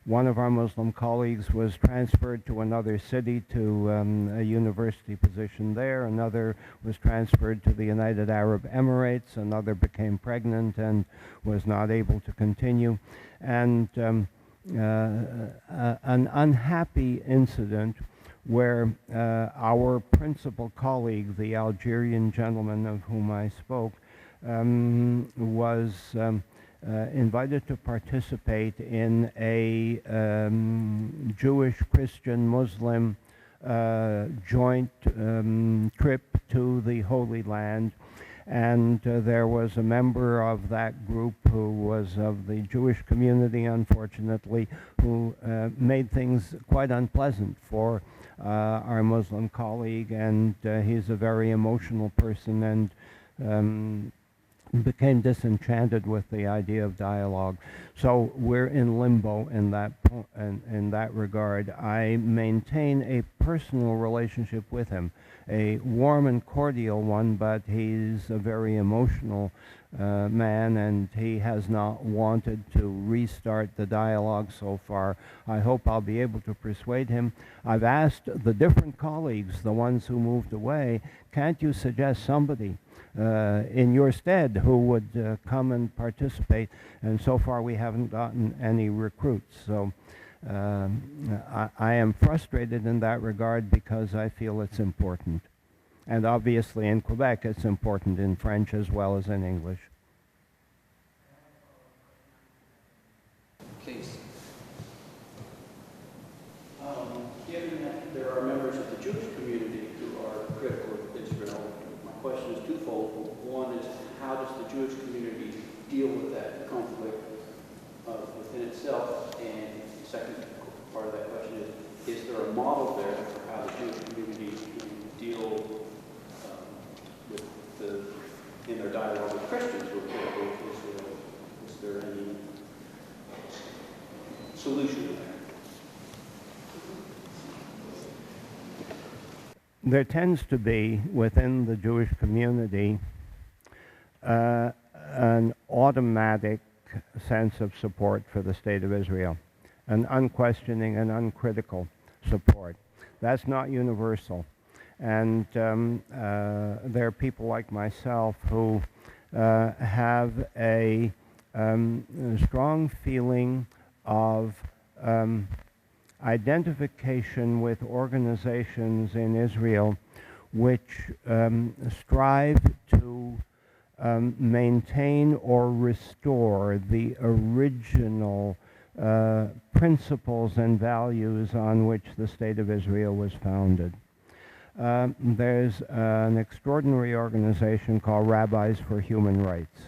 One of our Muslim colleagues was transferred to another city to a university position there. Another was transferred to the United Arab Emirates. Another became pregnant and was not able to continue. And an unhappy incident where our principal colleague, the Algerian gentleman of whom I spoke, was invited to participate in a Jewish-Christian-Muslim joint trip to the Holy Land. And there was a member of that group who was of the Jewish community, unfortunately, who made things quite unpleasant for our Muslim colleague, and he's a very emotional person, and became disenchanted with the idea of dialogue. So we're in limbo in that regard. I maintain a personal relationship with him, a warm and cordial one, but he's a very emotional man, and he has not wanted to restart the dialogue so far. I hope I'll be able to persuade him. I've asked the different colleagues, the ones who moved away, can't you suggest somebody in your stead who would come and participate? And so far we haven't gotten any recruits. So I am frustrated in that regard because I feel it's important. And obviously in Quebec it's important in French as well as in English. Please. Given that there are members of the Jewish community who are critical of Israel, my question is twofold. One is, how does the Jewish community deal with that conflict within itself? And the second part of that question is there a model there for how the Jewish community can deal in their dialogue with Christians who are critical of Israel? Is there any solution to that? There tends to be within the Jewish community an automatic sense of support for the State of Israel, an unquestioning and uncritical support. That's not universal. And there are people like myself who have a strong feeling of identification with organizations in Israel which strive to maintain or restore the original principles and values on which the State of Israel was founded. There's an extraordinary organization called Rabbis for Human Rights.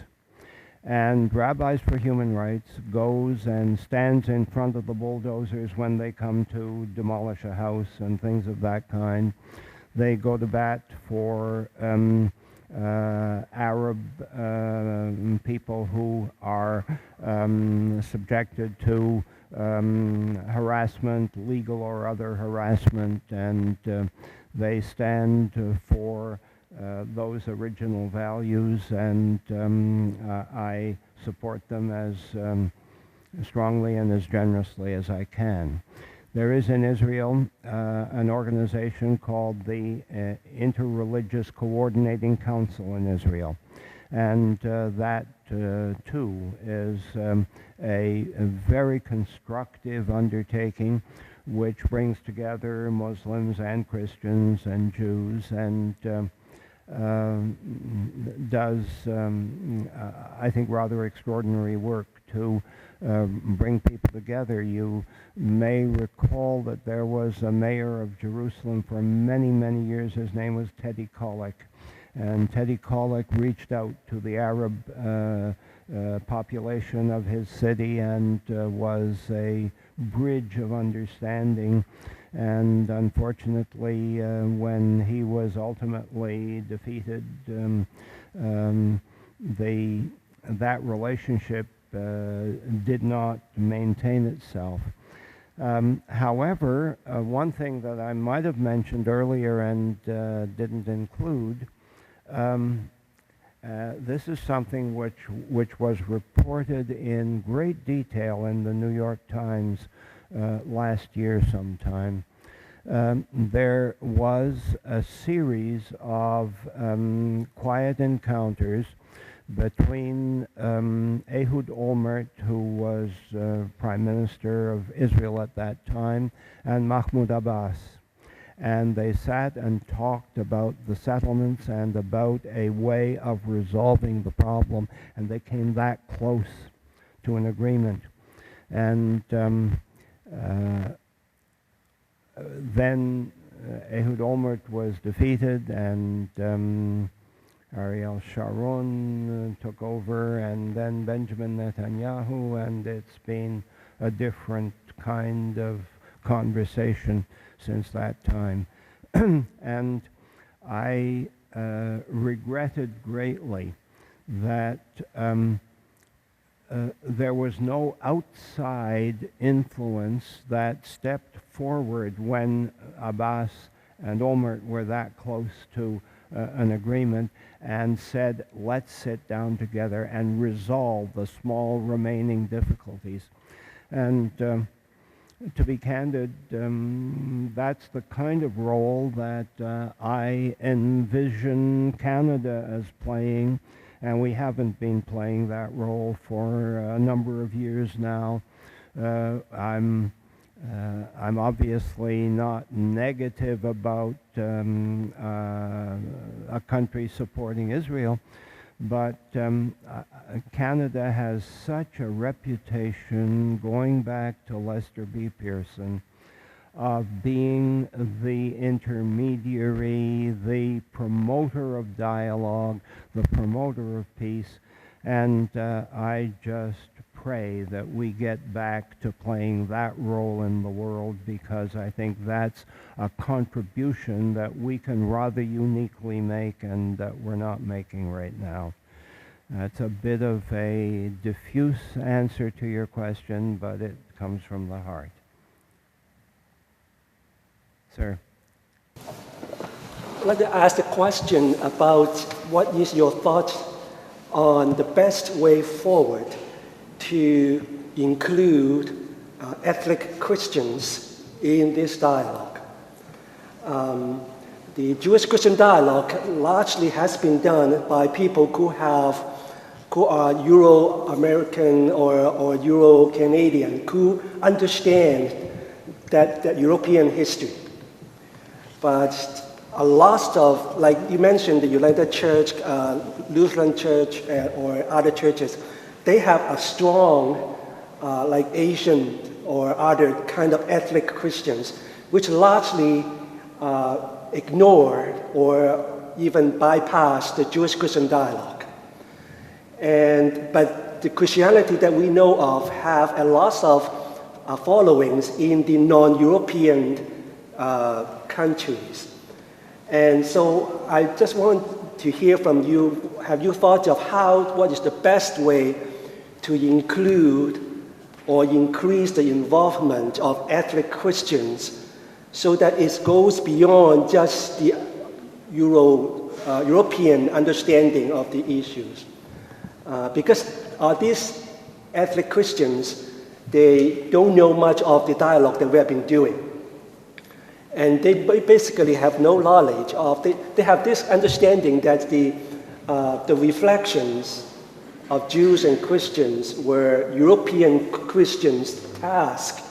And Rabbis for Human Rights goes and stands in front of the bulldozers when they come to demolish a house and things of that kind. They go to bat for Arab people who are subjected to harassment, legal or other harassment, and they stand for those original values, and I support them as strongly and as generously as I can. There is in Israel an organization called the Interreligious Coordinating Council in Israel, and that too is a very constructive undertaking which brings together Muslims and Christians and Jews, and does, I think, rather extraordinary work to bring people together. You may recall that there was a mayor of Jerusalem for many, many years. His name was Teddy Kollek. And Teddy Kollek reached out to the Arab population of his city and was a bridge of understanding. And unfortunately, when he was ultimately defeated, that relationship did not maintain itself. However, one thing that I might have mentioned earlier and didn't include, this is something which was reported in great detail in the New York Times last year sometime. There was a series of quiet encounters between Ehud Olmert, who was Prime Minister of Israel at that time, and Mahmoud Abbas. And they sat and talked about the settlements and about a way of resolving the problem, and they came that close to an agreement. And then Ehud Olmert was defeated, and Ariel Sharon took over, and then Benjamin Netanyahu, and it's been a different kind of conversation since that time. And I regretted greatly that there was no outside influence that stepped forward when Abbas and Olmert were that close to an agreement and said, let's sit down together and resolve the small remaining difficulties. And to be candid, that's the kind of role that I envision Canada as playing, and we haven't been playing that role for a number of years now. I'm obviously not negative about a country supporting Israel, but Canada has such a reputation, going back to Lester B. Pearson, of being the intermediary, the promoter of dialogue, the promoter of peace, and I just pray that we get back to playing that role in the world, because I think that's a contribution that we can rather uniquely make and that we're not making right now. It's a bit of a diffuse answer to your question, but it comes from the heart. Sir. I'd like to ask a question about what is your thought on the best way forward to include ethnic Christians in this dialogue. the Jewish-Christian dialogue largely has been done by people who are Euro-American or Euro-Canadian, who understand that European history. But a lot of, like you mentioned, the United Church, Lutheran Church, or other churches, they have a strong, like Asian or other kind of ethnic Christians, which largely ignore or even bypass the Jewish-Christian dialogue. But the Christianity that we know of have a lot of followings in the non-European countries. And so I just want to hear from you, have you thought of what is the best way to include or increase the involvement of ethnic Christians so that it goes beyond just the European understanding of the issues? Because these ethnic Christians, they don't know much of the dialogue that we have been doing. And they basically have no knowledge of, they have this understanding that the reflections of Jews and Christians were European Christians' task.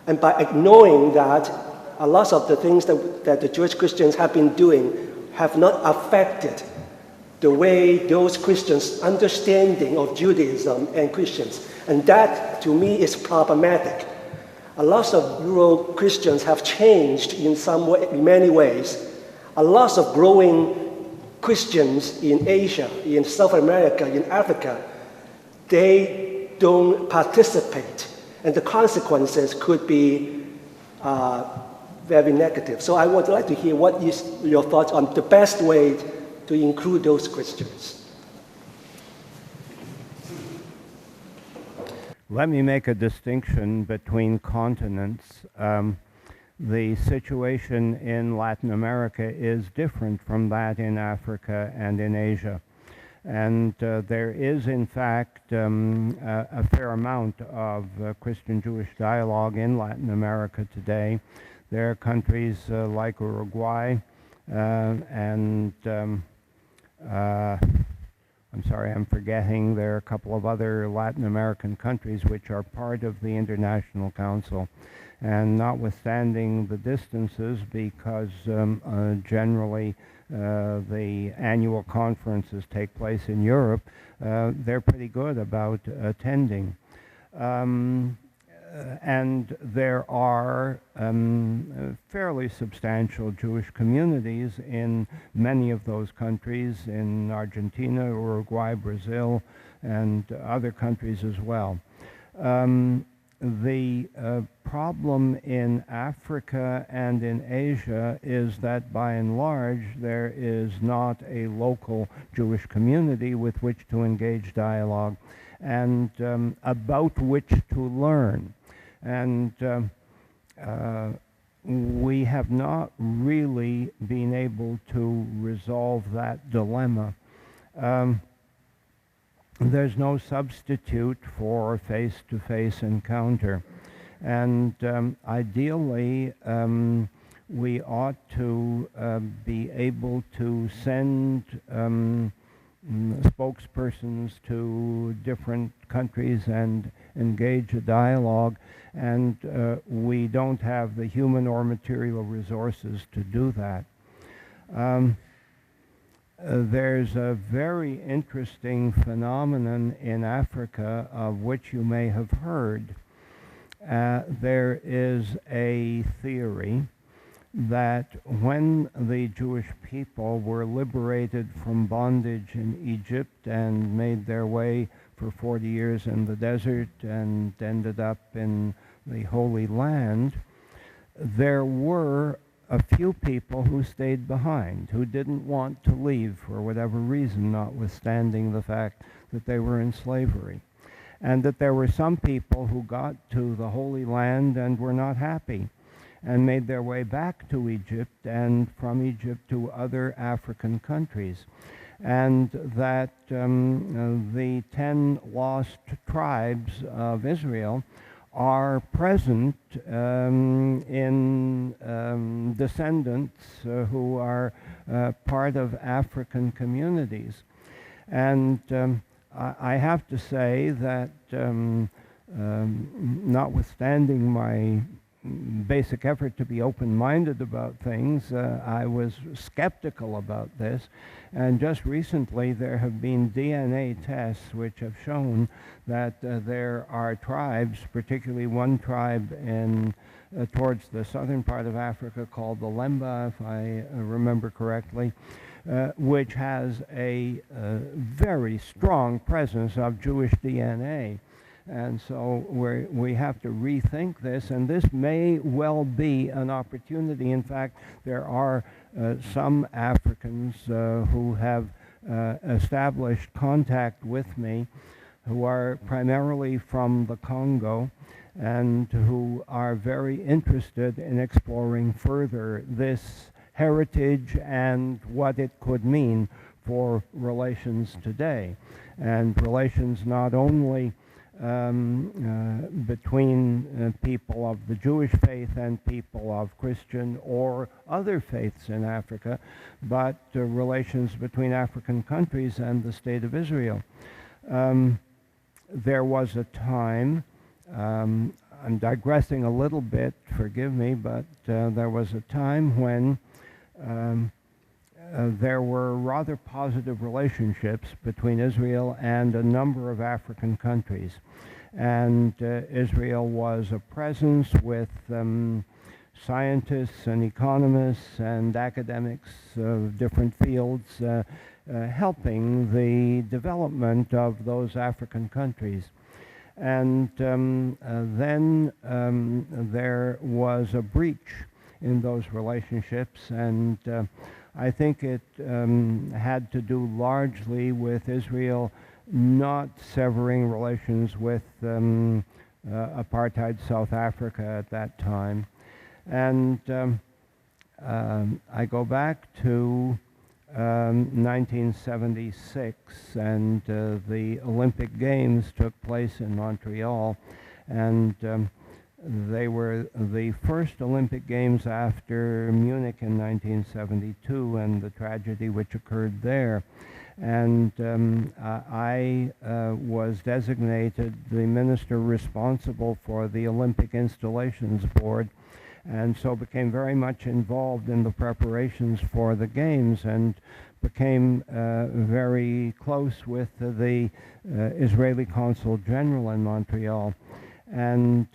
And by ignoring that, a lot of the things that the Jewish Christians have been doing have not affected the way those Christians' understanding of Judaism and Christians. And that, to me, is problematic. A lot of Euro Christians have changed in many ways. A lot of growing Christians in Asia, in South America, in Africa, they don't participate. And the consequences could be very negative. So I would like to hear what is your thoughts on the best way to include those Christians. Let me make a distinction between continents. The situation in Latin America is different from that in Africa and in Asia. And there is, in fact, a fair amount of Christian-Jewish dialogue in Latin America today. There are countries like Uruguay and I'm sorry, I'm forgetting. There are a couple of other Latin American countries which are part of the International Council. And notwithstanding the distances, because generally the annual conferences take place in Europe, they're pretty good about attending. And there are fairly substantial Jewish communities in many of those countries, in Argentina, Uruguay, Brazil, and other countries as well. The problem in Africa and in Asia is that by and large there is not a local Jewish community with which to engage dialogue and about which to learn. And we have not really been able to resolve that dilemma. There's no substitute for face-to-face encounter. And ideally, we ought to be able to send spokespersons to different countries and engage a dialogue, and we don't have the human or material resources to do that. There's a very interesting phenomenon in Africa of which you may have heard. There is a theory that when the Jewish people were liberated from bondage in Egypt and made their way for 40 years in the desert and ended up in the Holy Land, there were a few people who stayed behind, who didn't want to leave for whatever reason, notwithstanding the fact that they were in slavery. And that there were some people who got to the Holy Land and were not happy and made their way back to Egypt and from Egypt to other African countries. And that the 10 lost tribes of Israel are present in descendants who are part of African communities. And I have to say that notwithstanding my basic effort to be open-minded about things, I was skeptical about this. And just recently there have been DNA tests which have shown that there are tribes, particularly one tribe in towards the southern part of Africa called the Lemba, if I remember correctly, which has a very strong presence of Jewish DNA. And so we have to rethink this, and this may well be an opportunity. In fact, there are some Africans who have established contact with me who are primarily from the Congo and who are very interested in exploring further this heritage and what it could mean for relations today. And relations not only between people of the Jewish faith and people of Christian or other faiths in Africa, but relations between African countries and the State of Israel. There was a time, I'm digressing a little bit, forgive me, but there was a time when there were rather positive relationships between Israel and a number of African countries. And Israel was a presence with scientists and economists and academics of different fields helping the development of those African countries. And then there was a breach in those relationships, and I think it had to do largely with Israel not severing relations with apartheid South Africa at that time. And I go back to 1976, and the Olympic Games took place in Montreal, and they were the first Olympic Games after Munich in 1972 and the tragedy which occurred there. And I was designated the minister responsible for the Olympic Installations Board, and so became very much involved in the preparations for the Games and became very close with the Israeli Consul General in Montreal. And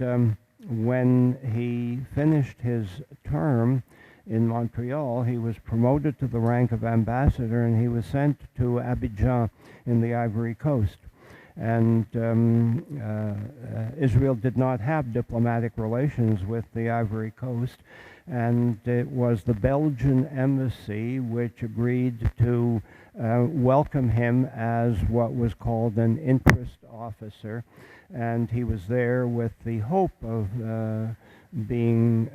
when he finished his term in Montreal, he was promoted to the rank of ambassador, and he was sent to Abidjan in the Ivory Coast. And Israel did not have diplomatic relations with the Ivory Coast, and it was the Belgian embassy which agreed to welcome him as what was called an interest officer, and he was there with the hope of being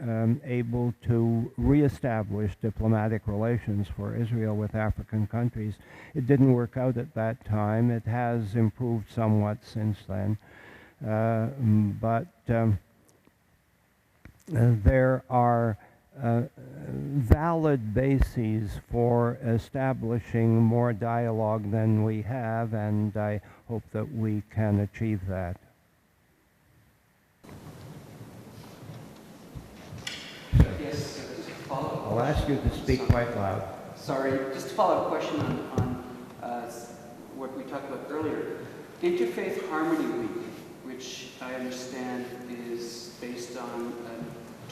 able to reestablish diplomatic relations for Israel with African countries. It didn't work out at that time. It has improved somewhat since then. But there are valid bases for establishing more dialogue than we have, and I hope that we can achieve that. Yes, just a follow-up. I'll ask you to speak quite loud. Sorry, just a follow-up question on what we talked about earlier. Interfaith Harmony Week, which I understand is based on a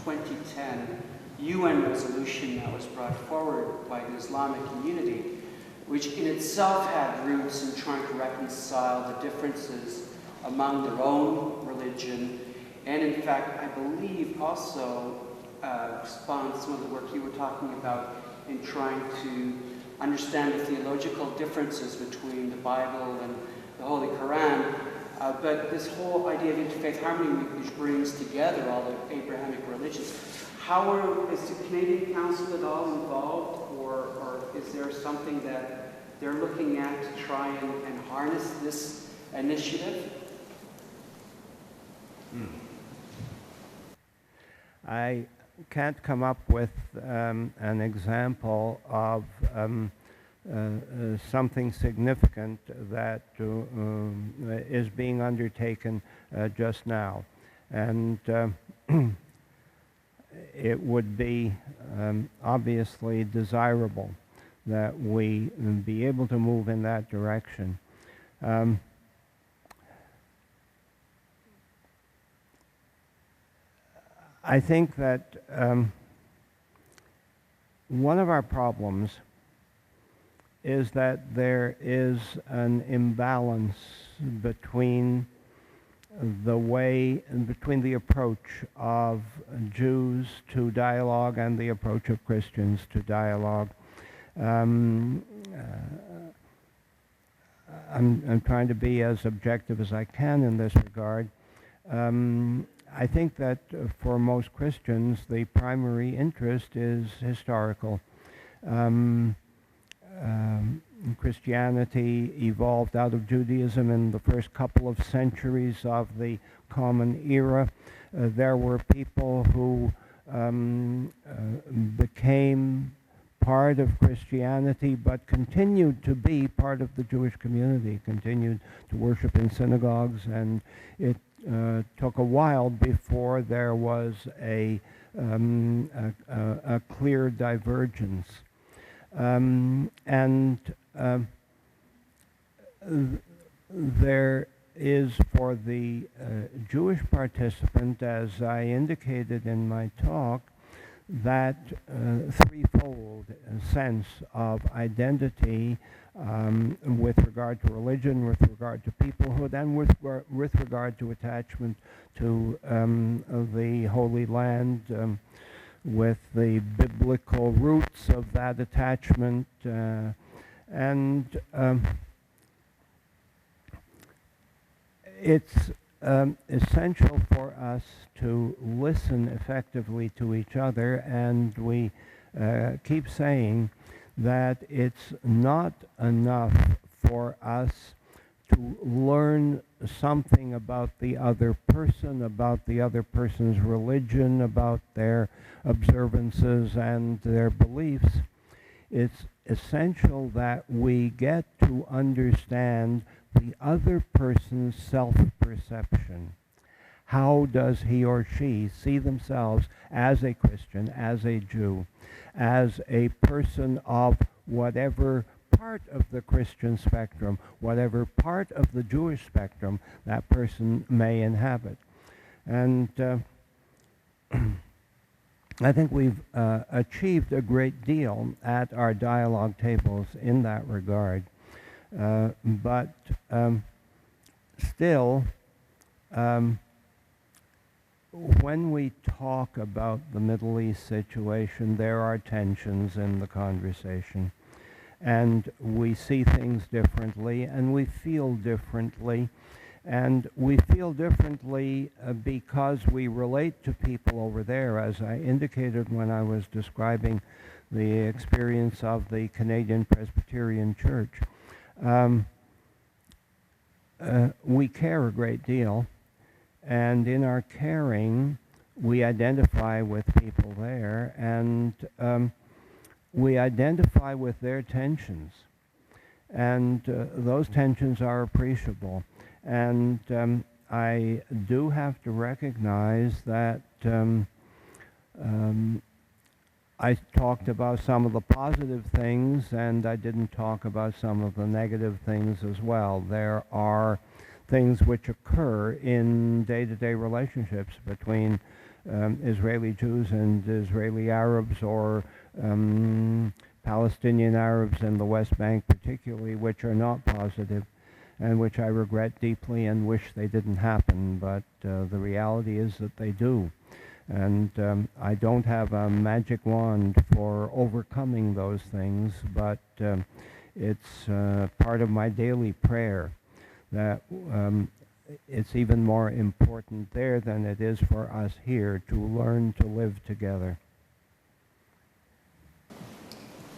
2010 UN resolution that was brought forward by the Islamic community, which in itself had roots in trying to reconcile the differences among their own religion, and in fact, I believe also spawned some of the work you were talking about in trying to understand the theological differences between the Bible and the Holy Quran. But this whole idea of Interfaith Harmony Week, which brings together all the Abrahamic religions, is the Canadian Council at all involved, or is there something that they're looking at to try and harness this initiative? I can't come up with an example of something significant that is being undertaken just now. And it would be obviously desirable that we be able to move in that direction. I think that one of our problems is that there is an imbalance between the approach of Jews to dialogue and the approach of Christians to dialogue. I'm trying to be as objective as I can in this regard. I think that for most Christians, the primary interest is historical. Christianity evolved out of Judaism in the first couple of centuries of the Common Era. There were people who became part of Christianity but continued to be part of the Jewish community, continued to worship in synagogues, and it took a while before there was a clear divergence. There is, for the Jewish participant, as I indicated in my talk, that threefold sense of identity with regard to religion, with regard to peoplehood, and with regard to attachment to the Holy Land, with the biblical roots of that attachment, and it's essential for us to listen effectively to each other, and we keep saying that it's not enough for us to learn something about the other person, about the other person's religion, about their observances and their beliefs. It's essential that we get to understand the other person's self-perception. How does he or she see themselves as a Christian, as a Jew, as a person of whatever part of the Christian spectrum, whatever part of the Jewish spectrum that person may inhabit? And I think we've achieved a great deal at our dialogue tables in that regard. But still, when we talk about the Middle East situation, there are tensions in the conversation. And we see things differently, and we feel differently. And we feel differently because we relate to people over there, as I indicated when I was describing the experience of the Canadian Presbyterian Church. We care a great deal, and in our caring, we identify with people there, and we identify with their tensions. And those tensions are appreciable. And I do have to recognize that I talked about some of the positive things, and I didn't talk about some of the negative things as well. There are things which occur in day-to-day relationships between Israeli Jews and Israeli Arabs, or Palestinian Arabs in the West Bank particularly, which are not positive, and which I regret deeply and wish they didn't happen, but the reality is that they do. And I don't have a magic wand for overcoming those things, but it's part of my daily prayer that it's even more important there than it is for us here to learn to live together.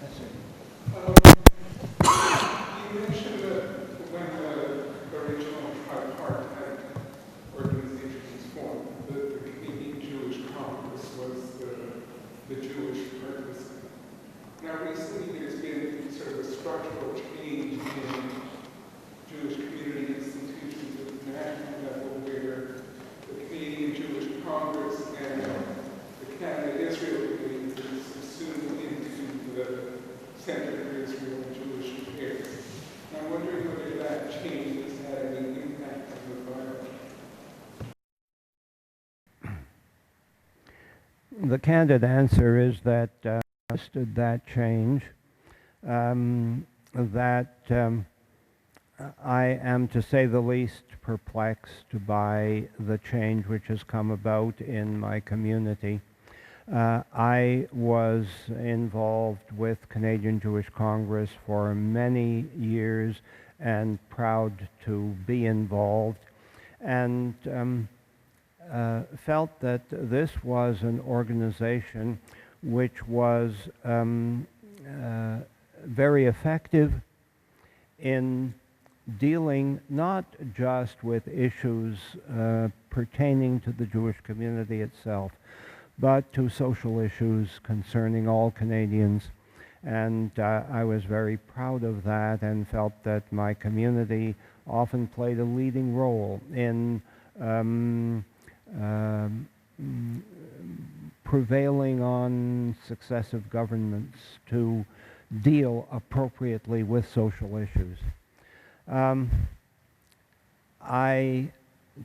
Yes, sir. You mentioned that when the original tripartite organization was formed, the Canadian Jewish Congress was structural change in Jewish community institutions at the national level where the Canadian Jewish Congress and the Canada-Israel Committee is subsumed into the Center for Israel and Jewish Affairs. And I'm wondering whether that change has had any impact on the dialogue. The candid answer is that that change, I am, to say the least, perplexed by the change which has come about in my community. I was involved with Canadian Jewish Congress for many years and proud to be involved, and felt that this was an organization which was very effective in dealing not just with issues pertaining to the Jewish community itself, but to social issues concerning all Canadians. And I was very proud of that and felt that my community often played a leading role in prevailing on successive governments to deal appropriately with social issues. I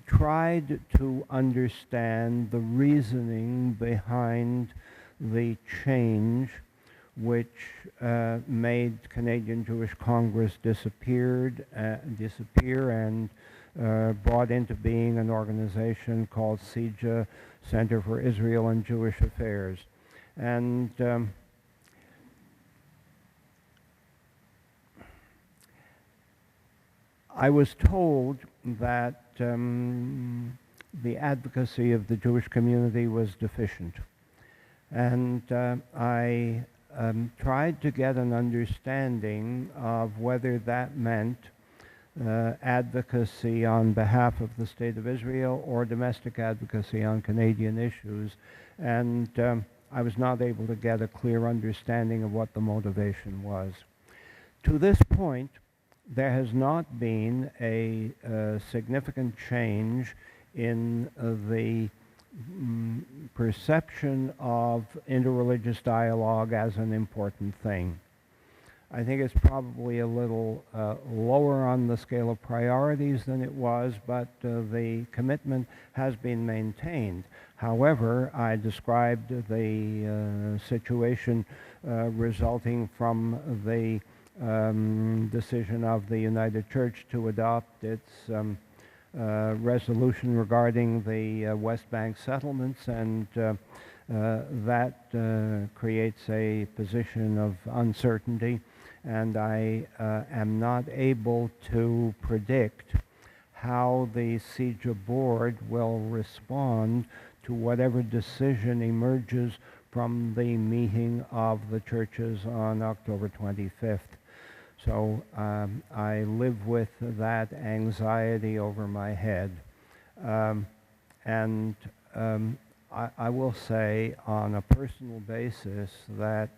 tried to understand the reasoning behind the change which made Canadian Jewish Congress disappear and brought into being an organization called CIJA, Center for Israel and Jewish Affairs. And I was told that the advocacy of the Jewish community was deficient. And I tried to get an understanding of whether that meant advocacy on behalf of the State of Israel or domestic advocacy on Canadian issues. And I was not able to get a clear understanding of what the motivation was. To this point, there has not been a significant change in the perception of interreligious dialogue as an important thing. I think it's probably a little lower on the scale of priorities than it was, but the commitment has been maintained. However, I described the situation resulting from the decision of the United Church to adopt its resolution regarding the West Bank settlements, and that creates a position of uncertainty, and I am not able to predict how the CIJA board will respond to whatever decision emerges from the meeting of the churches on October 25th. So I live with that anxiety over my head. And I will say on a personal basis that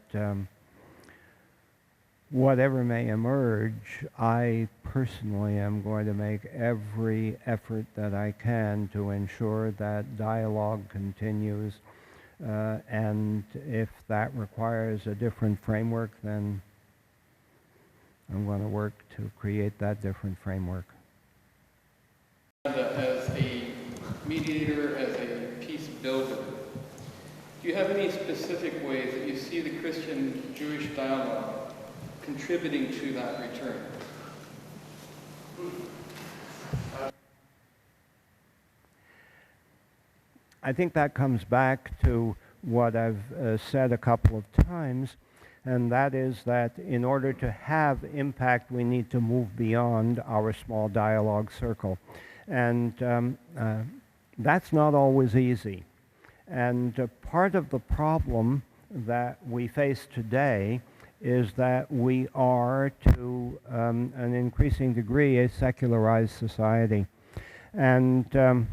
whatever may emerge, I personally am going to make every effort that I can to ensure that dialogue continues. And if that requires a different framework, then I'm going to work to create that different framework. As a mediator, as a peace builder, do you have any specific ways that you see the Christian-Jewish dialogue contributing to that return? I think that comes back to what I've said a couple of times, and that is that in order to have impact, we need to move beyond our small dialogue circle. And that's not always easy. And part of the problem that we face today is that we are, to an increasing degree, a secularized society. And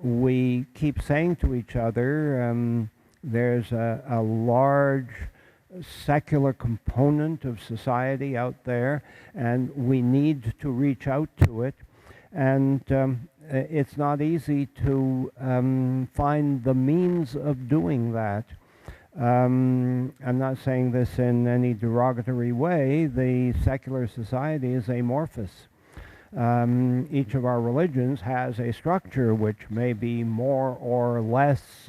we keep saying to each other, there's a large secular component of society out there, and we need to reach out to it. And it's not easy to find the means of doing that. I'm not saying this in any derogatory way. The secular society is amorphous. Each of our religions has a structure which may be more or less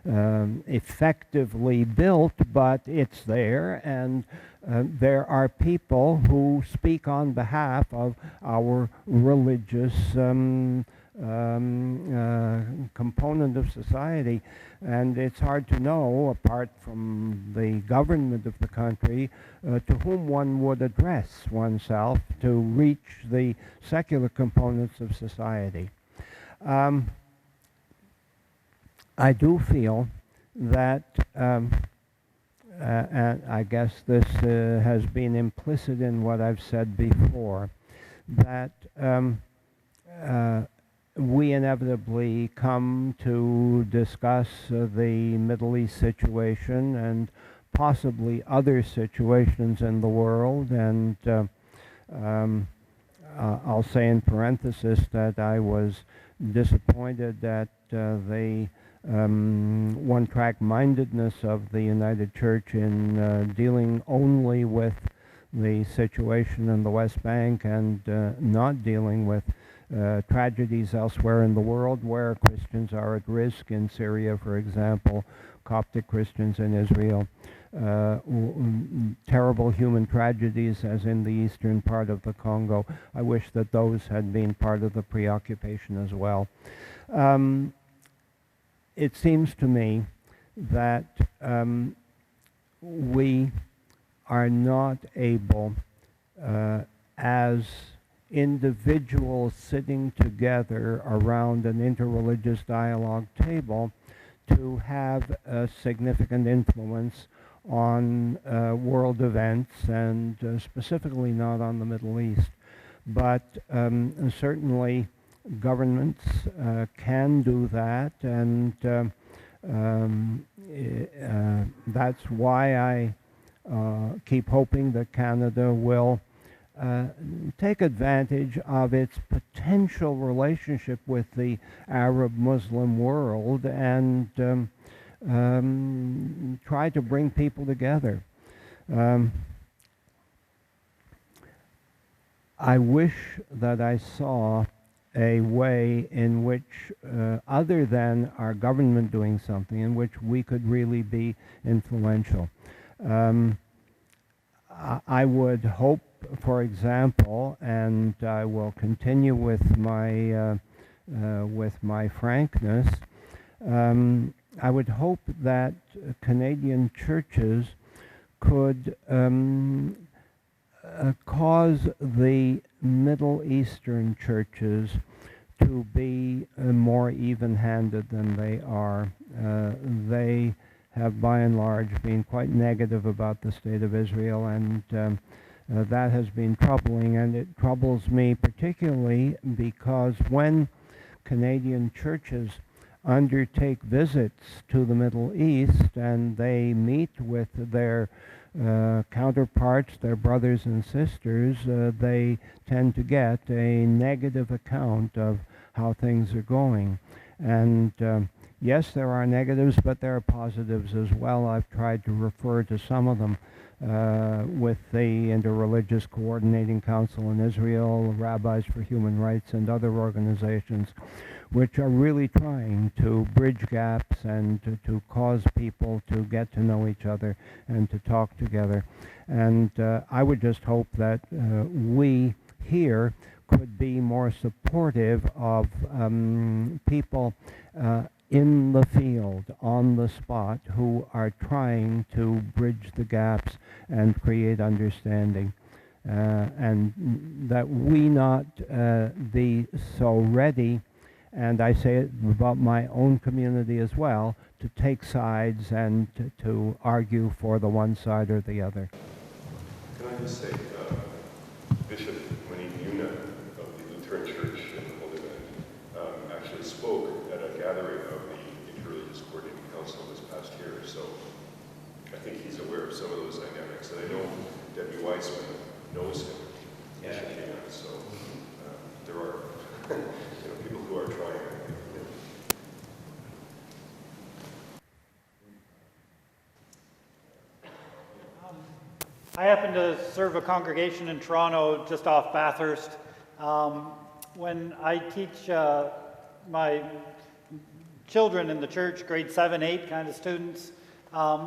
effectively built, but it's there, and there are people who speak on behalf of our religious component of society, and it's hard to know, apart from the government of the country, to whom one would address oneself to reach the secular components of society. I do feel that, and I guess this has been implicit in what I've said before, that we inevitably come to discuss the Middle East situation and possibly other situations in the world, and I'll say in parenthesis that I was disappointed at the one-track mindedness of the United Church in dealing only with the situation in the West Bank and not dealing with tragedies elsewhere in the world where Christians are at risk, in Syria, for example, Coptic Christians in Israel, terrible human tragedies as in the eastern part of the Congo. I wish that those had been part of the preoccupation as well. It seems to me that we are not able, as individuals sitting together around an interreligious dialogue table, to have a significant influence on world events, and specifically not on the Middle East. But certainly governments can do that, and that's why I keep hoping that Canada will take advantage of its potential relationship with the Arab-Muslim world and try to bring people together. I wish that I saw a way in which, other than our government doing something, in which we could really be influential. I would hope, for example, and I will continue with my frankness, I would hope that Canadian churches could cause the Middle Eastern churches to be more even-handed than they are. They have by and large been quite negative about the state of Israel, and that has been troubling, and it troubles me particularly because when Canadian churches undertake visits to the Middle East and they meet with their counterparts, their brothers and sisters, they tend to get a negative account of how things are going. And yes, there are negatives, but there are positives as well. I've tried to refer to some of them with the Interreligious Coordinating Council in Israel, Rabbis for Human Rights, and other organizations which are really trying to bridge gaps and to cause people to get to know each other and to talk together. And I would just hope that we here could be more supportive of people in the field, on the spot, who are trying to bridge the gaps and create understanding. And that we not be so ready, and I say it about my own community as well, to take sides and to argue for the one side or the other. Can I just say, Bishop Muna of the Lutheran Church in Goldbloom actually spoke at a gathering of the Interreligious Coordinating Council this past year. So I think he's aware of some of those dynamics, and I know Debbie Weissman knows him. Yeah. So there are people who are trying. I happen to serve a congregation in Toronto just off Bathurst. When I teach my children in the church, grade 7, 8 kind of students,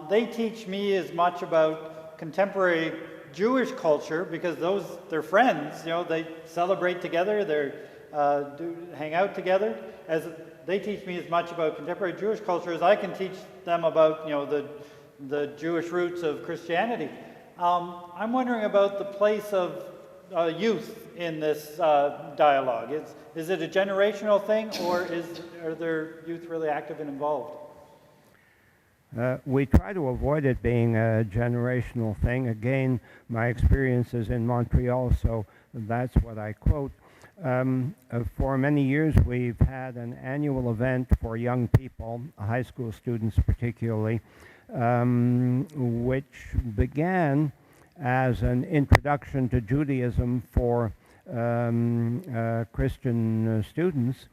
they teach me as much about contemporary Jewish culture because they're friends, they celebrate together, they hang out together. As they teach me as much about contemporary Jewish culture as I can teach them about, the Jewish roots of Christianity. I'm wondering about the place of youth in this dialogue. Is it a generational thing, or are there youth really active and involved? We try to avoid it being a generational thing. Again, my experience is in Montreal, so that's what I quote. For many years, we've had an annual event for young people, high school students particularly, which began as an introduction to Judaism for Christian students,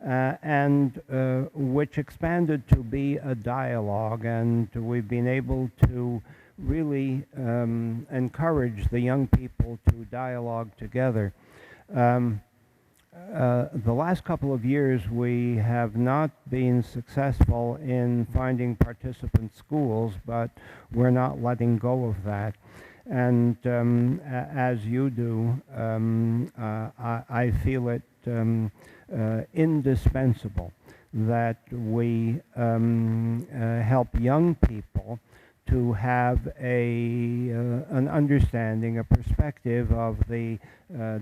and which expanded to be a dialogue, and we've been able to really encourage the young people to dialogue together. The last couple of years we have not been successful in finding participant schools, but we're not letting go of that. And as you do, I feel it indispensable that we help young people to have an understanding, a perspective of the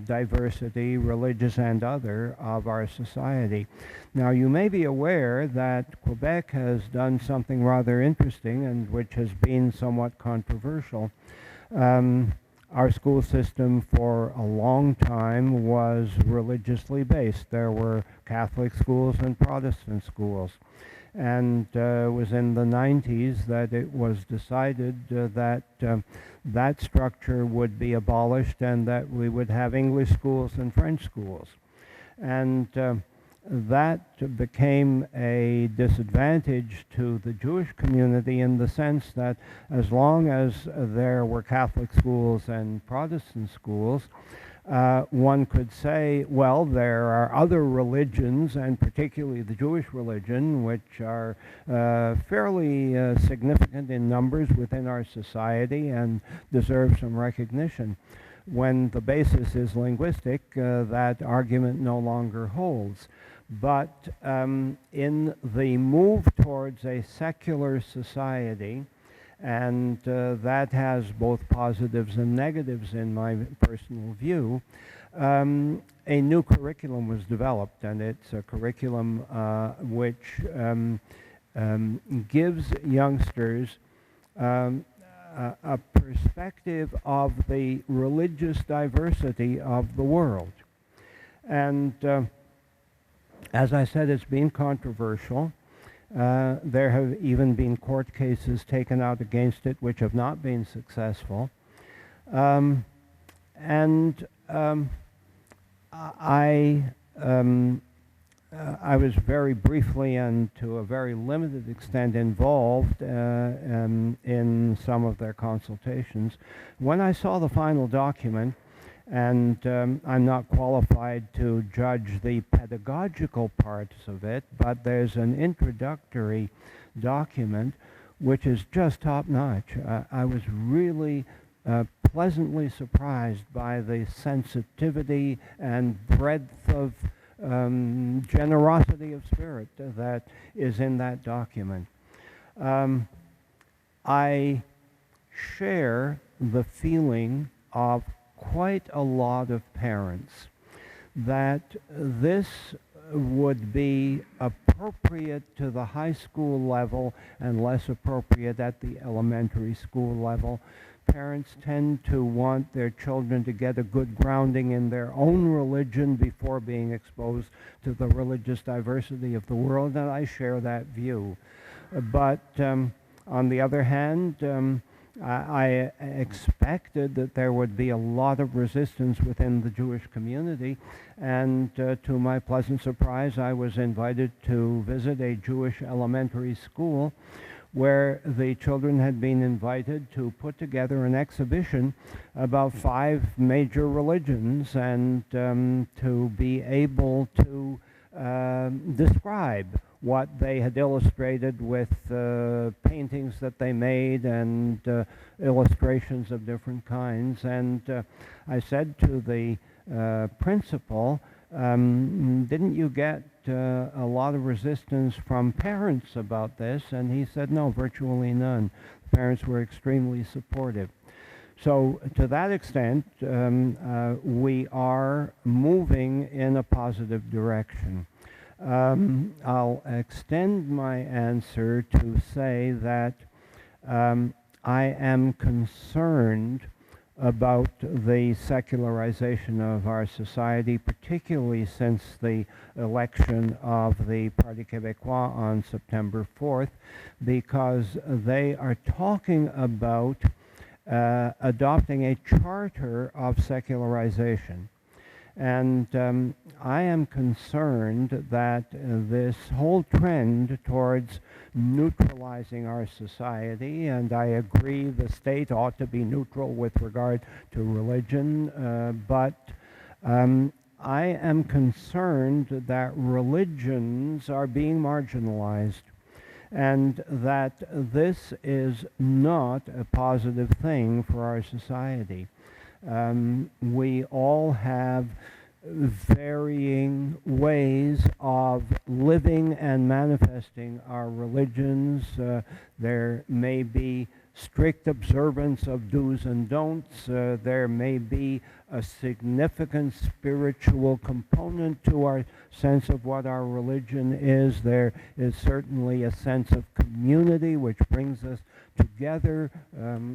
diversity, religious and other, of our society. Now, you may be aware that Quebec has done something rather interesting and which has been somewhat controversial. Our school system for a long time was religiously based. There were Catholic schools and Protestant schools. And it was in the 90s that it was decided that that structure would be abolished and that we would have English schools and French schools. And that became a disadvantage to the Jewish community in the sense that as long as there were Catholic schools and Protestant schools, one could say, well, there are other religions, and particularly the Jewish religion, which are fairly significant in numbers within our society and deserve some recognition. When the basis is linguistic, that argument no longer holds. But in the move towards a secular society, and that has both positives and negatives in my personal view, a new curriculum was developed, and it's a curriculum which gives youngsters a perspective of the religious diversity of the world. And as I said, it's been controversial. There have even been court cases taken out against it which have not been successful. I was very briefly and to a very limited extent involved in some of their consultations. When I saw the final document, and I'm not qualified to judge the pedagogical parts of it, but there's an introductory document which is just top-notch. I was really pleasantly surprised by the sensitivity and breadth of generosity of spirit that is in that document. I share the feeling of quite a lot of parents that this would be appropriate to the high school level and less appropriate at the elementary school level. Parents tend to want their children to get a good grounding in their own religion before being exposed to the religious diversity of the world, and I share that view. But On the other hand, I expected that there would be a lot of resistance within the Jewish community, and to my pleasant surprise, I was invited to visit a Jewish elementary school where the children had been invited to put together an exhibition about 5 major religions and to be able to describe what they had illustrated with paintings that they made and illustrations of different kinds. And I said to the principal, didn't you get a lot of resistance from parents about this? And he said, no, virtually none. The parents were extremely supportive. So to that extent, we are moving in a positive direction. I'll extend my answer to say that I am concerned about the secularization of our society, particularly since the election of the Parti Québécois on September 4th, because they are talking about adopting a charter of secularization. And I am concerned that this whole trend towards neutralizing our society, and I agree the state ought to be neutral with regard to religion, but I am concerned that religions are being marginalized, and that this is not a positive thing for our society. We all have varying ways of living and manifesting our religions. There may be strict observance of do's and don'ts. There may be a significant spiritual component to our sense of what our religion is. There is certainly a sense of community which brings us together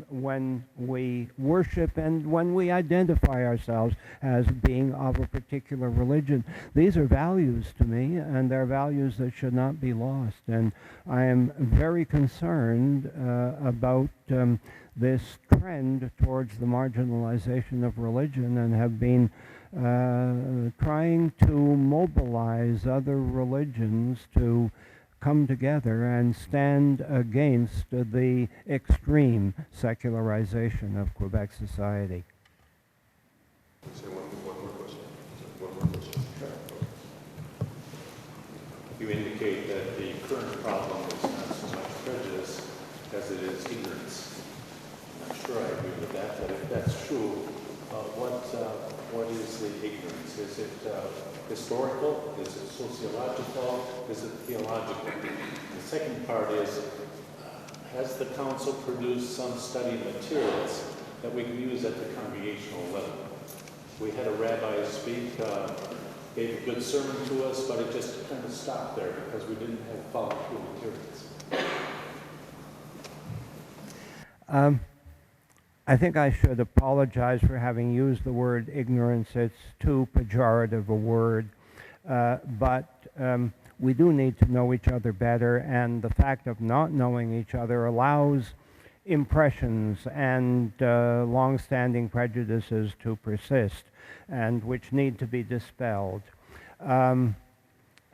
when we worship and when we identify ourselves as being of a particular religion. These are values to me, and they're values that should not be lost. And I am very concerned about this trend towards the marginalization of religion, and have been trying to mobilize other religions to come together and stand against the extreme secularization of Quebec society. Say one more question. One more question. Sure. You indicate that the current problem is not so much prejudice as it is ignorance. I'm not sure I agree with that, but if that's true, what is the ignorance? Is it historical? Is it sociological? Is it theological? The second part is, has the council produced some study materials that we can use at the congregational level? We had a rabbi speak, gave a good sermon to us, but it just kind of stopped there because we didn't have follow-through materials. I think I should apologize for having used the word ignorance. It's too pejorative a word. But we do need to know each other better, and the fact of not knowing each other allows impressions and long-standing prejudices to persist, and which need to be dispelled.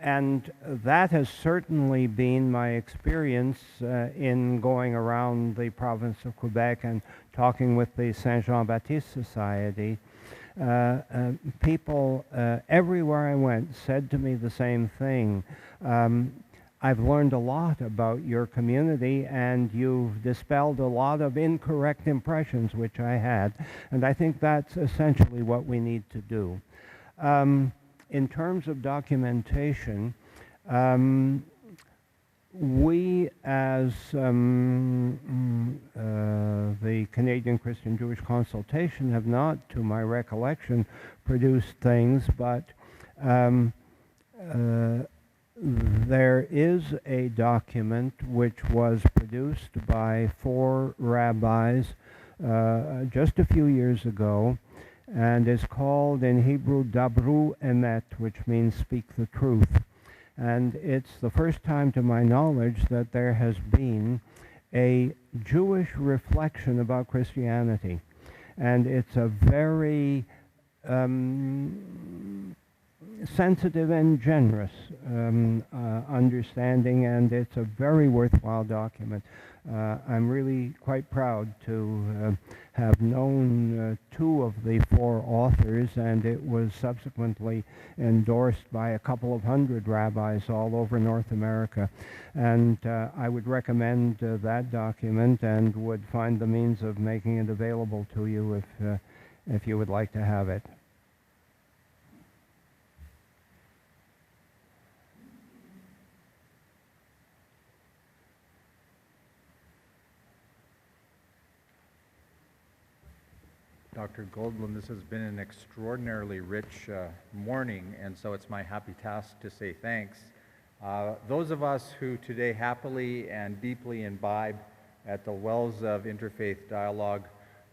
And that has certainly been my experience in going around the province of Quebec and talking with the Saint Jean-Baptiste Society. People everywhere I went said to me the same thing. I've learned a lot about your community, and you've dispelled a lot of incorrect impressions which I had, and I think that's essentially what we need to do. In terms of documentation, we as the Canadian Christian Jewish Consultation have not, to my recollection, produced things, but there is a document which was produced by 4 rabbis just a few years ago, and is called in Hebrew Dabru Emet, which means speak the truth. And it's the first time to my knowledge that there has been a Jewish reflection about Christianity. And it's a very sensitive and generous understanding, and it's a very worthwhile document. I'm really quite proud to have known two of the four authors, and it was subsequently endorsed by a couple of hundred rabbis all over North America. And I would recommend that document and would find the means of making it available to you if you would like to have it. Dr. Goldbloom, this has been an extraordinarily rich morning, and so it's my happy task to say thanks. Those of us who today happily and deeply imbibe at the wells of interfaith dialogue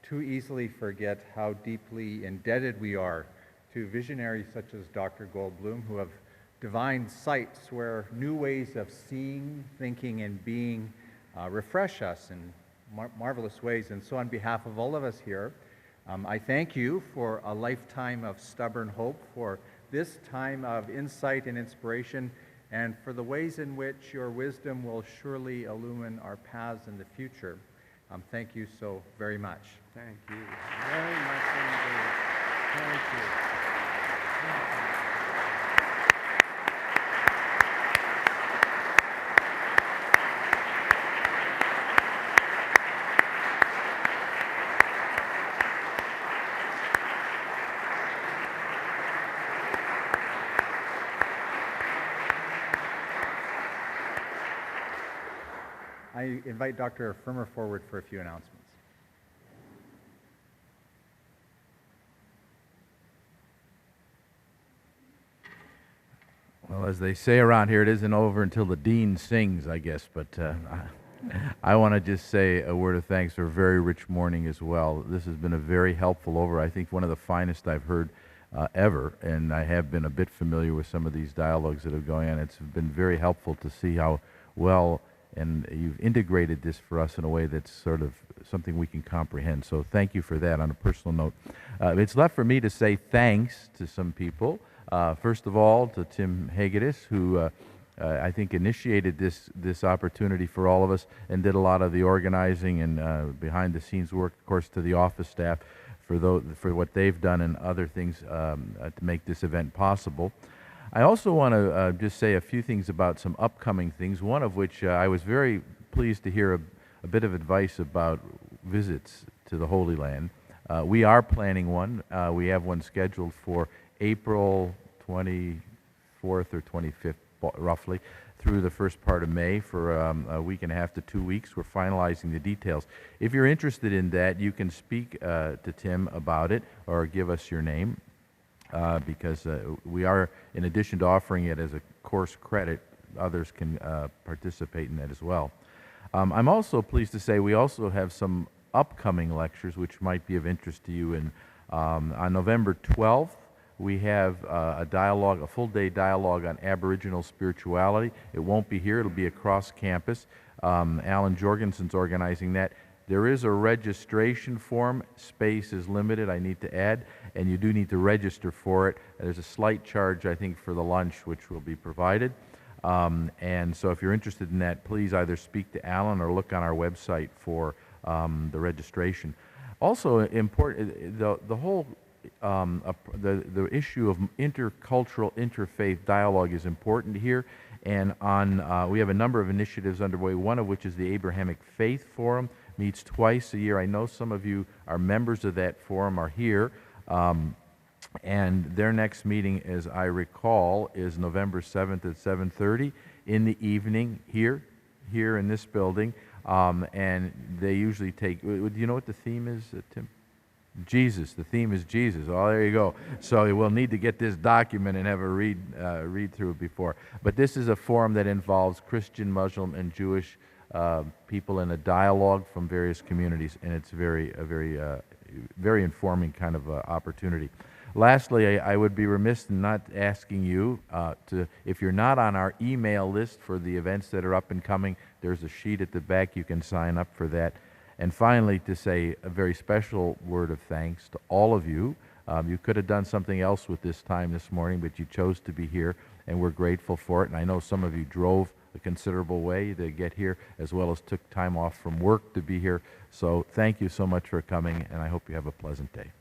too easily forget how deeply indebted we are to visionaries such as Dr. Goldbloom, who have divined sights where new ways of seeing, thinking, and being refresh us in marvelous ways. And so on behalf of all of us here, I thank you for a lifetime of stubborn hope, for this time of insight and inspiration, and for the ways in which your wisdom will surely illumine our paths in the future. Thank you so very much. Thank you very much indeed. Thank you. Thank you. I invite Dr. Firmer forward for a few announcements. Well, as they say around here, it isn't over until the dean sings, I guess. But I want to just say a word of thanks for a very rich morning as well. This has been a very helpful I think one of the finest I've heard ever. And I have been a bit familiar with some of these dialogues that are going on. It's been very helpful to see how well and you've integrated this for us in a way that's sort of something we can comprehend. So thank you for that on a personal note. It's left for me to say thanks to some people. First of all, to Tim Hagedis, who I think initiated this opportunity for all of us and did a lot of the organizing and behind-the-scenes work. Of course, to the office staff for what they've done and other things to make this event possible. I also want to just say a few things about some upcoming things, one of which I was very pleased to hear a bit of advice about visits to the Holy Land. We are planning one. We have one scheduled for April 24th or 25th, roughly, through the first part of May for a week and a half to 2 weeks. We're finalizing the details. If you're interested in that, you can speak to Tim about it or give us your name. Because we are, in addition to offering it as a course credit, others can participate in that as well. I'm also pleased to say we also have some upcoming lectures which might be of interest to you. And on November 12th, we have a full-day dialogue on Aboriginal spirituality. It won't be here. It'll be across campus. Alan Jorgensen's organizing that. There is a registration form. Space is limited, I need to add, and you do need to register for it. There's a slight charge, I think, for the lunch, which will be provided. And so if you're interested in that, please either speak to Alan or look on our website for the registration. Also important, the whole the issue of intercultural, interfaith dialogue is important here. And we have a number of initiatives underway, one of which is the Abrahamic Faith Forum. Meets twice a year. I know some of you are members of that forum, are here. And their next meeting, as I recall, is November 7th at 7:30 in the evening here in this building. And they usually take, do you know what the theme is, Tim? Jesus. The theme is Jesus. Oh, there you go. So we'll need to get this document and have a read through it before. But this is a forum that involves Christian, Muslim, and Jewish people in a dialogue from various communities, and it's very informing kind of opportunity. Lastly, I would be remiss in not asking you if you're not on our email list for the events that are up and coming, there's a sheet at the back. You can sign up for that. And finally, to say a very special word of thanks to all of you. You could have done something else with this time this morning, but you chose to be here, and we're grateful for it. And I know some of you drove a considerable way to get here, as well as took time off from work to be here. So thank you so much for coming, and I hope you have a pleasant day.